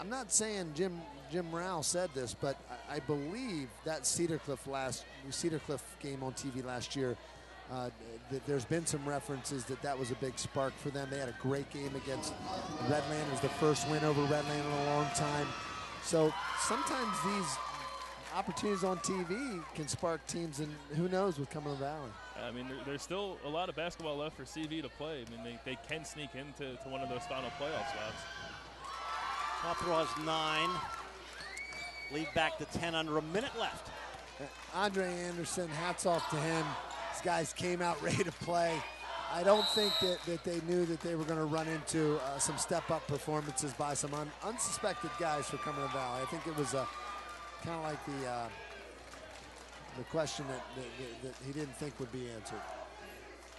I'm not saying Jim Rowell said this, but I believe that Cedar Cliff game on TV last year, there's been some references that was a big spark for them. They had a great game against Redland. It was the first win over Redland in a long time. So sometimes these opportunities on TV can spark teams, and who knows with Cumberland Valley. I mean, there's still a lot of basketball left for CV to play. I mean, they can sneak into one of those final playoff spots. Top row has 9. Lead back to 10 under a minute left. Andre Anderson, hats off to him. These guys came out ready to play. I don't think that they knew that they were going to run into some step-up performances by some unsuspected guys for Cumberland Valley. I think it was kind of like the question that he didn't think would be answered.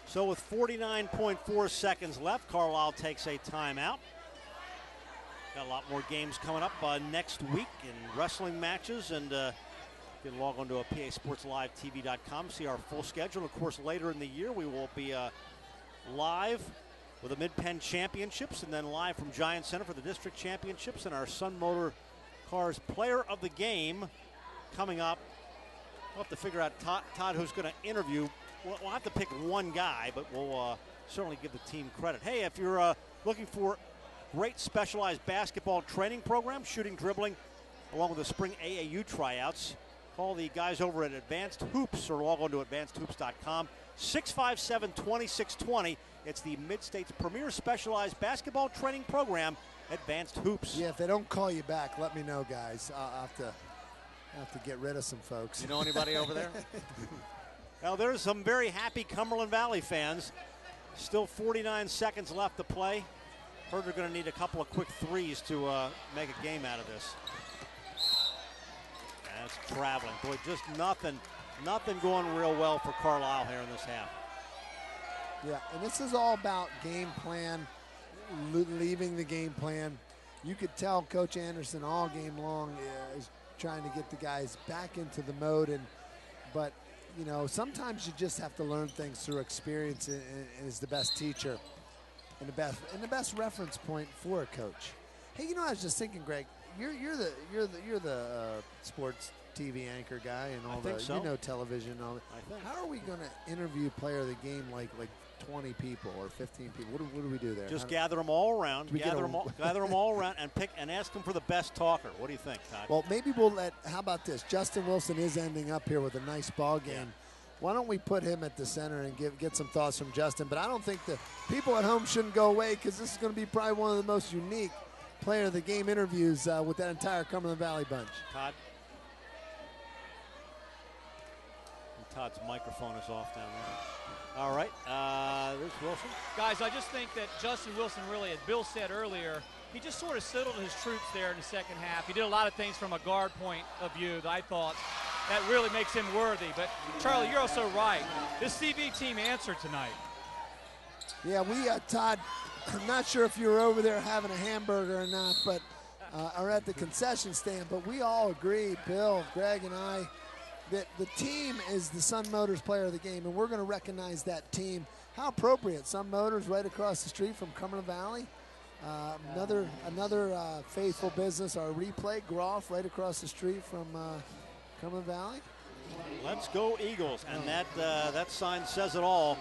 So with 49.4 seconds left, Carlisle takes a timeout. Got a lot more games coming up next week in wrestling matches, and you can log on to PASportsLiveTV.com, see our full schedule. Of course, later in the year, we will be live with the Mid-Penn Championships, and then live from Giant Center for the District Championships, and our Sun Motor Cars Player of the Game coming up. We'll have to figure out, Todd, who's going to interview. We'll have to pick one guy, but we'll certainly give the team credit. Hey, if you're looking for great specialized basketball training program, shooting, dribbling, along with the spring AAU tryouts, call the guys over at Advanced Hoops or log on to advancedhoops.com. 657-2620. It's the Mid-State's premier specialized basketball training program, Advanced Hoops. Yeah, if they don't call you back, let me know, guys. I'll have to get rid of some folks. You know anybody over there? Well, there's some very happy Cumberland Valley fans. Still 49 seconds left to play. Heard they're going to need a couple of quick threes to make a game out of this. That's traveling. Boy, just nothing going real well for Carlisle here in this half. Yeah, and this is all about game plan, leaving the game plan. You could tell Coach Anderson all game long is trying to get the guys back into the mode, but you know, sometimes you just have to learn things through experience, and is the best teacher and the best reference point for a coach. Hey, you know, I was just thinking, Greg, you're the sports TV anchor guy and all that. So. You know, television and all that. How are we going to interview player of the game like 20 people or 15 people? What do we do there? Just gather them all around. Gather them all around and pick and ask them for the best talker. What do you think, Todd? Well, maybe how about this? Justin Wilson is ending up here with a nice ball game. Yeah. Why don't we put him at the center and get some thoughts from Justin? But I don't think the people at home shouldn't go away, because this is going to be probably one of the most unique player of the game interviews with that entire Cumberland Valley bunch. Todd. And Todd's microphone is off down there. All right, there's Wilson. Guys, I just think that Justin Wilson really, as Bill said earlier, he just sort of settled his troops there in the second half. He did a lot of things from a guard point of view that I thought that really makes him worthy. But, Charlie, you're also right. This CV team answered tonight. Yeah, we, Todd, I'm not sure if you were over there having a hamburger or not, but or at the concession stand, but we all agree, Bill, Greg, and I, that the team is the Sun Motors player of the game, and we're going to recognize that team. How appropriate. Sun Motors right across the street from Cumberland Valley. Another faithful business, our replay, Groff, right across the street from Cumberland Valley. Let's go Eagles, and that sign says it all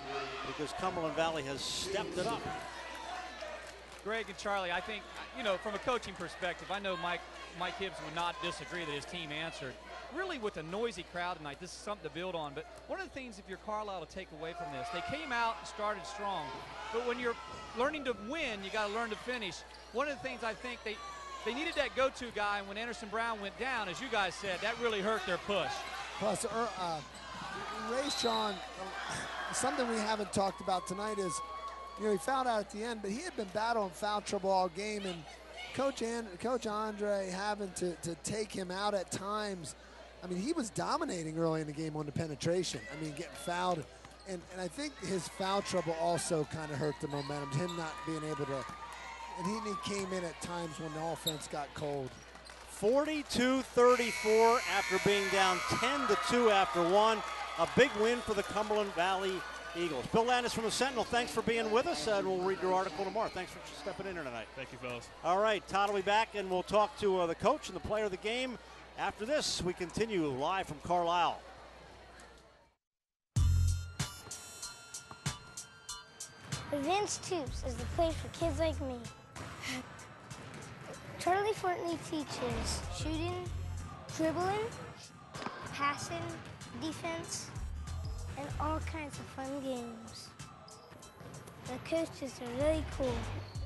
because Cumberland Valley has stepped it up. Greg and Charlie, I think, from a coaching perspective, I know Mike Hibbs would not disagree that his team answered. Really, with a noisy crowd tonight, this is something to build on. But one of the things, if you're Carlisle, to take away from this, they came out and started strong. But when you're learning to win, you got to learn to finish. One of the things I think they needed that go-to guy, and when Anderson Brown went down, as you guys said, that really hurt their push. Plus, Ray Sean, something we haven't talked about tonight is, he fouled out at the end, but he had been battling foul trouble all game, and Coach Andre having to take him out at times. I mean, he was dominating early in the game on the penetration. I mean, getting fouled. And I think his foul trouble also kind of hurt the momentum, him not being able to. And he came in at times when the offense got cold. 42-34 after being down 10-2 after one. A big win for the Cumberland Valley Eagles. Bill Landis from the Sentinel, thanks for being with us, and we'll read your article tomorrow. Thanks for stepping in here tonight. Thank you, fellas. All right, Todd will be back, and we'll talk to the coach and the player of the game. After this, we continue live from Carlisle. Advanced Hoops is the place for kids like me. Charlie Fortney teaches shooting, dribbling, passing, defense, and all kinds of fun games. The coaches are really cool.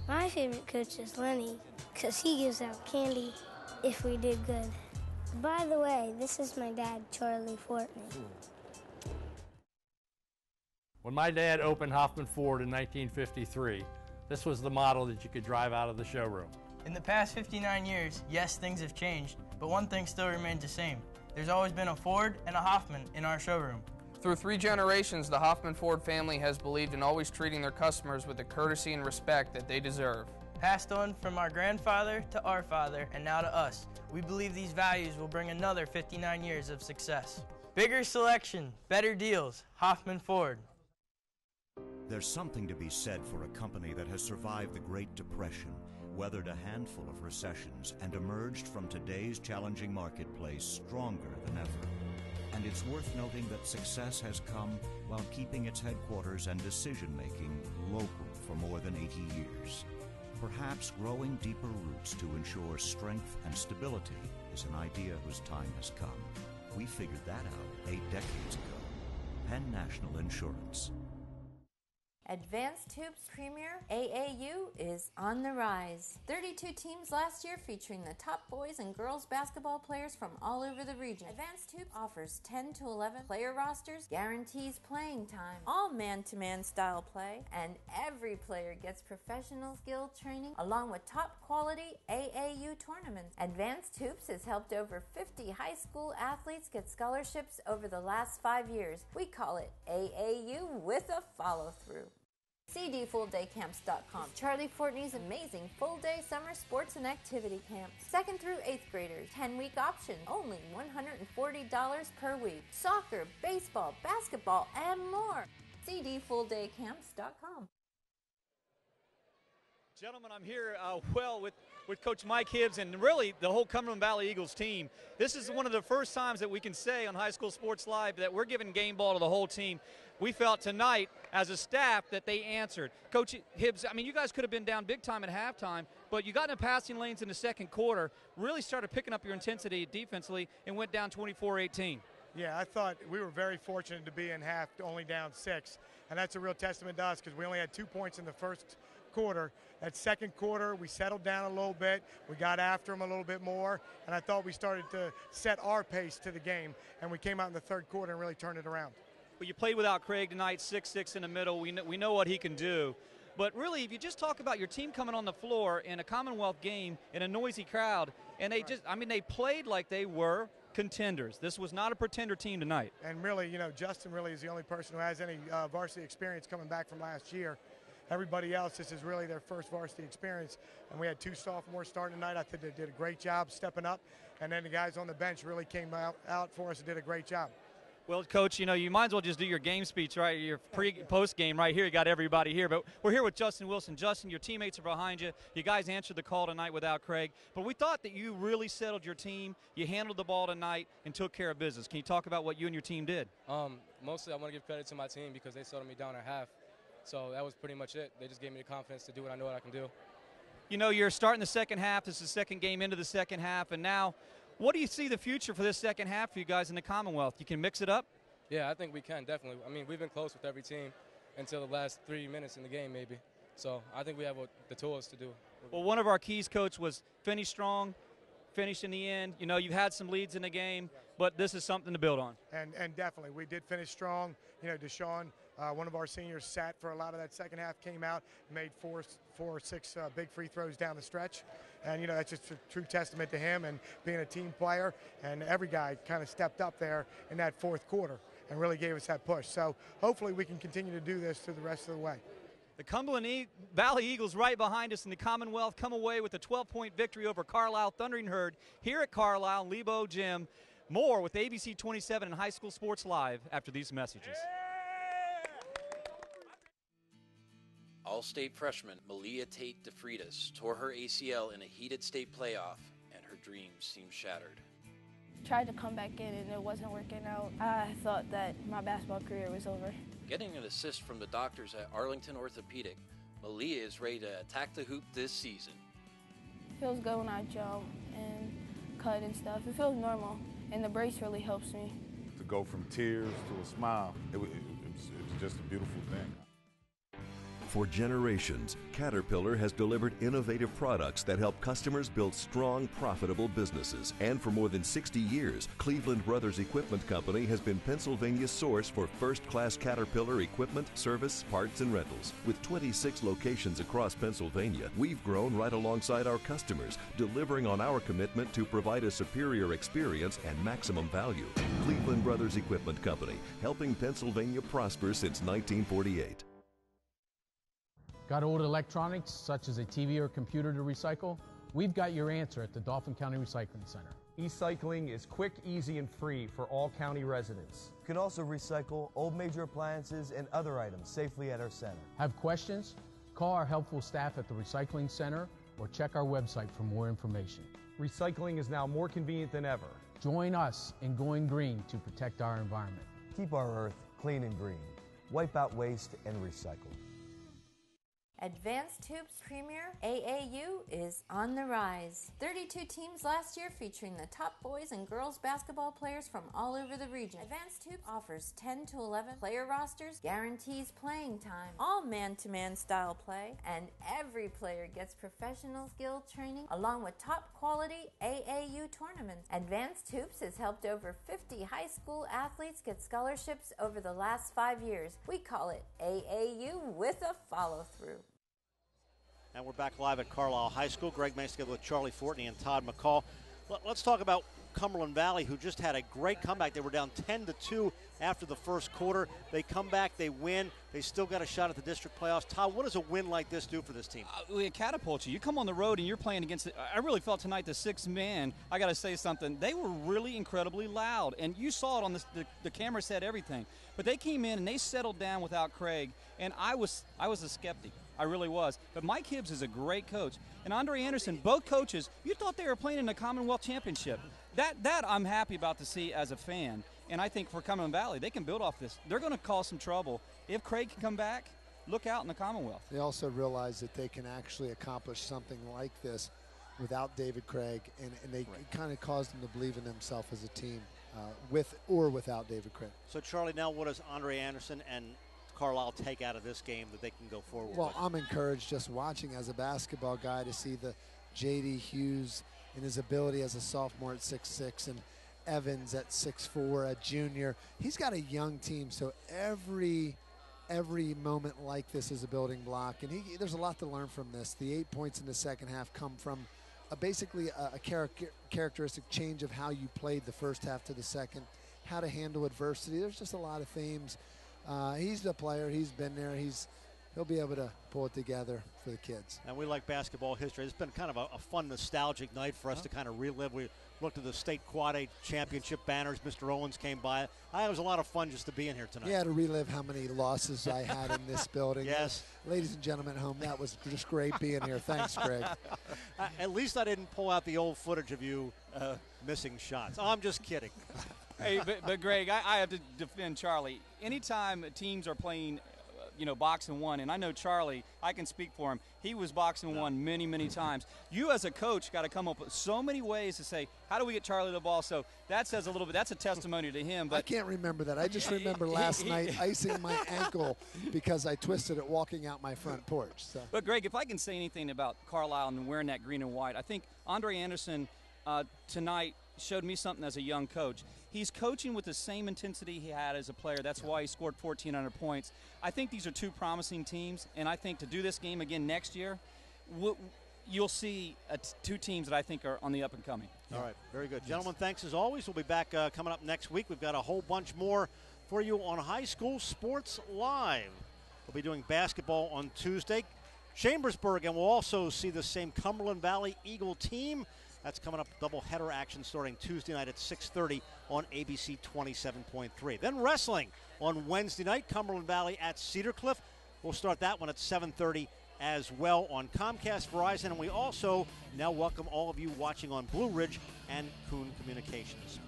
My favorite coach is Lenny, because he gives out candy if we did good. By the way, this is my dad, Charlie Fortney. When my dad opened Hoffman Ford in 1953, this was the model that you could drive out of the showroom. In the past 59 years, yes, things have changed, but one thing still remains the same. There's always been a Ford and a Hoffman in our showroom. Through 3 generations, the Hoffman Ford family has believed in always treating their customers with the courtesy and respect that they deserve. Passed on from our grandfather to our father and now to us. We believe these values will bring another 59 years of success. Bigger selection, better deals, Hoffman Ford. There's something to be said for a company that has survived the Great Depression, weathered a handful of recessions, and emerged from today's challenging marketplace stronger than ever. And it's worth noting that success has come while keeping its headquarters and decision-making local for more than 80 years. Perhaps growing deeper roots to ensure strength and stability is an idea whose time has come. We figured that out 8 decades ago. Penn National Insurance. Advanced Hoops Premier AAU is on the rise. 32 teams last year featuring the top boys and girls basketball players from all over the region. Advanced Hoops offers 10 to 11 player rosters, guarantees playing time, all man-to-man style play, and every player gets professional skill training along with top quality AAU tournaments. Advanced Hoops has helped over 50 high school athletes get scholarships over the last 5 years. We call it AAU with a follow-through. CDFullDayCamps.com. Charlie Fortney's amazing full-day summer sports and activity camp. 2nd through 8th graders. 10-week option. Only $140 per week. Soccer, baseball, basketball, and more. CDFullDayCamps.com. Gentlemen, I'm here with Coach Mike Hibbs and really the whole Cumberland Valley Eagles team. This is one of the first times that we can say on High School Sports Live that we're giving game ball to the whole team. We felt tonight as a staff that they answered. Coach Hibbs, I mean, you guys could have been down big time at halftime, but you got in the passing lanes in the second quarter, really started picking up your intensity defensively, and went down 24-18. Yeah, I thought we were very fortunate to be in half only down 6, and that's a real testament to us because we only had 2 points in the first quarter. That second quarter, we settled down a little bit. We got after them a little bit more, and I thought we started to set our pace to the game, and we came out in the third quarter and really turned it around. Well, you played without Craig tonight, 6'6" in the middle. We know what he can do. But really, if you just talk about your team coming on the floor in a Commonwealth game in a noisy crowd, and they played like they were contenders. This was not a pretender team tonight. And really, Justin really is the only person who has any varsity experience coming back from last year. Everybody else, this is really their first varsity experience. And we had 2 sophomores starting tonight. I think they did a great job stepping up. And then the guys on the bench really came out for us and did a great job. Well, Coach, you might as well just do your game speech, right? Your post game right here. You got everybody here. But we're here with Justin Wilson. Justin, your teammates are behind you. You guys answered the call tonight without Craig. But we thought that you really settled your team. You handled the ball tonight and took care of business. Can you talk about what you and your team did? Mostly I want to give credit to my team because they settled me down at half. So that was pretty much it. They just gave me the confidence to do what I know what I can do. You're starting the second half. This is the second game into the second half. And now, what do you see the future for this second half for you guys in the Commonwealth? You can mix it up? Yeah, I think we can, definitely. I mean, we've been close with every team until the last 3 minutes in the game, maybe. So I think we have the tools to do. Well, one of our keys, Coach, was finish strong, finish in the end. You've had some leads in the game, but this is something to build on. And definitely, we did finish strong. Deshaun, one of our seniors, sat for a lot of that second half, came out, made four or six big free throws down the stretch. And, that's just a true testament to him and being a team player. And every guy kind of stepped up there in that fourth quarter and really gave us that push. So hopefully we can continue to do this through the rest of the way. The Cumberland Valley Eagles right behind us in the Commonwealth come away with a 12-point victory over Carlisle Thundering Herd here at Carlisle Lebo Gym. More with ABC 27 and High School Sports Live after these messages. All-state freshman Malia Tate DeFreitas tore her ACL in a heated state playoff, and her dreams seemed shattered. Tried to come back in and it wasn't working out. I thought that my basketball career was over. Getting an assist from the doctors at Arlington Orthopedic, Malia is ready to attack the hoop this season. It feels good when I jump and cut and stuff. It feels normal, and the brace really helps me. To go from tears to a smile, it was just a beautiful thing. For generations, Caterpillar has delivered innovative products that help customers build strong, profitable businesses. And for more than 60 years, Cleveland Brothers Equipment Company has been Pennsylvania's source for first-class Caterpillar equipment, service, parts, and rentals. With 26 locations across Pennsylvania, we've grown right alongside our customers, delivering on our commitment to provide a superior experience and maximum value. Cleveland Brothers Equipment Company, helping Pennsylvania prosper since 1948. Got old electronics, such as a TV or computer to recycle? We've got your answer at the Dauphin County Recycling Center. E-cycling is quick, easy, and free for all county residents. You can also recycle old major appliances and other items safely at our center. Have questions? Call our helpful staff at the Recycling Center or check our website for more information. Recycling is now more convenient than ever. Join us in going green to protect our environment. Keep our earth clean and green. Wipe out waste and recycle. Advanced Tubes Premier AAU is on the rise. 32 teams last year featuring the top boys and girls basketball players from all over the region. Advanced Tubes offers 10 to 11 player rosters, guarantees playing time, all man-to-man style play, and every player gets professional skill training along with top quality AAU tournaments. Advanced Tubes has helped over 50 high school athletes get scholarships over the last 5 years. We call it AAU with a follow-through. And we're back live at Carlisle High School. Gregg Mace together with Charlie Fortney and Todd McCall. Let's talk about Cumberland Valley, who just had a great comeback. They were down 10-2 after the first quarter. They come back, they win. They still got a shot at the district playoffs. Todd, what does a win like this do for this team? It catapults you. You come on the road and you're playing against I really felt tonight the sixth man, I got to say something, they were really incredibly loud. And you saw it on the camera said everything. But they came in and they settled down without Craig. And I was a skeptic. I really was. But Mike Hibbs is a great coach. And Andre Anderson, both coaches, you thought they were playing in the Commonwealth Championship. That I'm happy about to see as a fan. And I think for Cumberland Valley, they can build off this. They're going to cause some trouble. If Craig can come back, look out in the Commonwealth. They also realize that they can actually accomplish something like this without David Craig, and they kind of caused them to believe in themselves as a team with or without David Craig. So, Charlie, now what does Andre Anderson and Carlisle take out of this game that they can go forward Well, with? I'm encouraged just watching as a basketball guy to see the J.D. Hughes and his ability as a sophomore at 6'6", and Evans at 6'4", a junior. He's got a young team, so every moment like this is a building block, and there's a lot to learn from this. The 8 points in the second half come from basically a characteristic change of how you played the first half to the second, how to handle adversity. There's just a lot of themes. He's the player. He's been there. He'll be able to pull it together for the kids. And we like basketball history. It's been kind of a fun, nostalgic night for us to kind of relive. We looked at the state quad A championship banners. Mr. Owens came by. It was a lot of fun just to be in here tonight. Yeah, to relive how many losses I had in this building. Yes. Ladies and gentlemen at home, that was just great being here. Thanks, Greg. At least I didn't pull out the old footage of you missing shots. Oh, I'm just kidding. Hey, but Greg, I have to defend Charlie. Anytime teams are playing box and one, and I know Charlie, I can speak for him. He was box and one many, many times. You as a coach got to come up with so many ways to say, how do we get Charlie the ball? So that says a little bit. That's a testimony to him. But I can't remember that. I just remember last night icing my ankle because I twisted it walking out my front porch. So. But Greg, if I can say anything about Carlisle and wearing that green and white, I think Andre Anderson tonight showed me something as a young coach. He's coaching with the same intensity he had as a player. That's why he scored 1,400 points. I think these are two promising teams, and I think to do this game again next year, you'll see two teams that I think are on the up and coming. All right, very good. Gentlemen, thanks as always. We'll be back coming up next week. We've got a whole bunch more for you on High School Sports Live. We'll be doing basketball on Tuesday. Chambersburg, and we'll also see the same Cumberland Valley Eagle team. That's coming up, doubleheader action starting Tuesday night at 6:30 on ABC 27.3. Then wrestling on Wednesday night, Cumberland Valley at Cedar Cliff. We'll start that one at 7:30 as well on Comcast Verizon. And we also now welcome all of you watching on Blue Ridge and Coon Communications.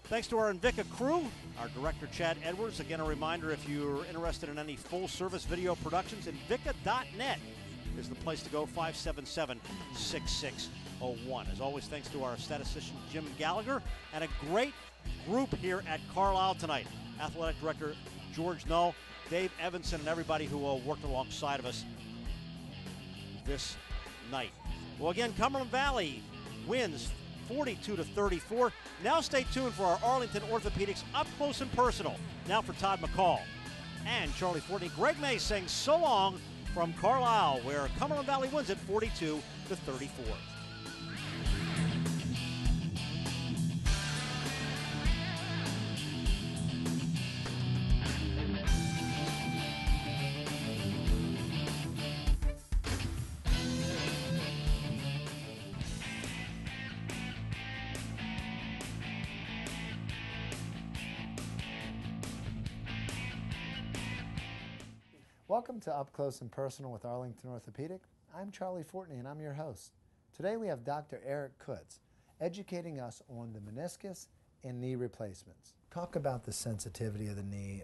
Thanks to our Invicta crew, our director Chad Edwards. Again, a reminder, if you're interested in any full-service video productions, Invicta.net is the place to go, 577-6601. As always, thanks to our statistician Jim Gallagher and a great group here at Carlisle tonight. Athletic Director George Null, Dave Evanson, and everybody who worked alongside of us this night. Well, again, Cumberland Valley wins 42-34. Now stay tuned for our Arlington Orthopedics Up Close and Personal. Now for Todd McCall and Charlie Fortney. Gregg Mace saying so long from Carlisle, where Cumberland Valley wins it 42-34. Welcome to Up Close and Personal with Arlington Orthopedic. I'm Charlie Fortney, and I'm your host. Today we have Dr. Eric Kutz educating us on the meniscus and knee replacements. Talk about the sensitivity of the knee,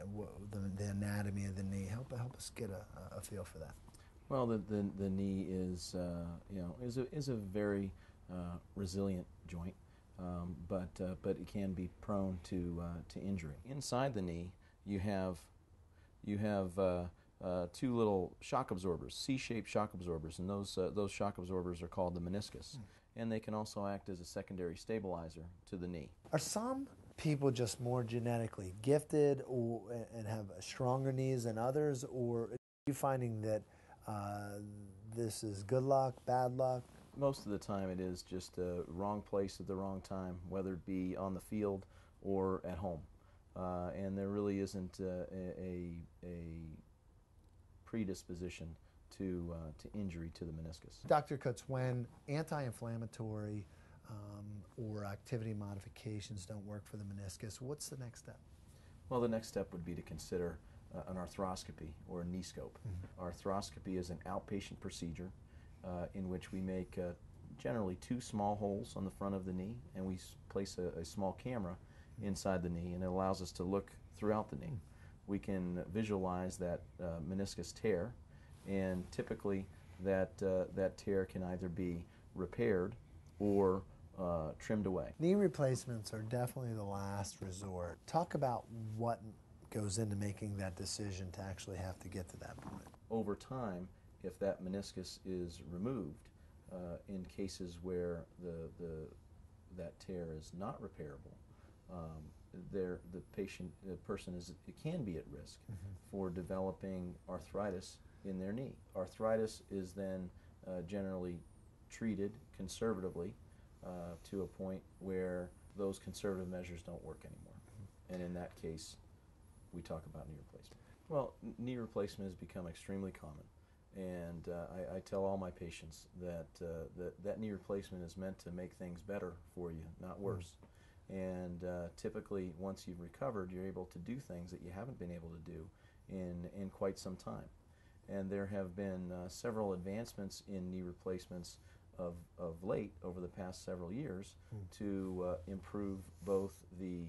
the anatomy of the knee. Help us get a feel for that. Well, the knee is a very resilient joint, but it can be prone to injury. Inside the knee, you have two little shock absorbers, C-shaped shock absorbers, and those shock absorbers are called the meniscus. And they can also act as a secondary stabilizer to the knee. Are some people just more genetically gifted and have stronger knees than others, or are you finding that this is good luck, bad luck? Most of the time it is just a wrong place at the wrong time, whether it be on the field or at home. And there really isn't a predisposition to injury to the meniscus. Dr. Kutz, when anti-inflammatory or activity modifications don't work for the meniscus, what's the next step? Well, the next step would be to consider an arthroscopy or a knee scope. Arthroscopy is an outpatient procedure in which we make generally two small holes on the front of the knee, and we place a small camera inside the knee, and it allows us to look throughout the knee. We can visualize that meniscus tear, and typically that tear can either be repaired or trimmed away. Knee replacements are definitely the last resort. Talk about what goes into making that decision to actually have to get to that point. Over time, if that meniscus is removed, in cases where that tear is not repairable, the person can be at risk for developing arthritis in their knee. Arthritis is then generally treated conservatively to a point where those conservative measures don't work anymore. And in that case, we talk about knee replacement. Well, knee replacement has become extremely common. And I tell all my patients that that knee replacement is meant to make things better for you, not worse. And typically, once you've recovered, you're able to do things that you haven't been able to do in quite some time. And there have been several advancements in knee replacements of late over the past several years to improve both the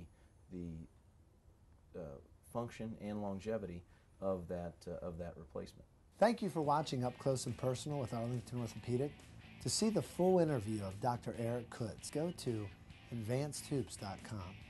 function and longevity of that replacement. Thank you for watching Up Close and Personal with Arlington Orthopedic. To see the full interview of Dr. Eric Kutz, go to advancedhoops.com.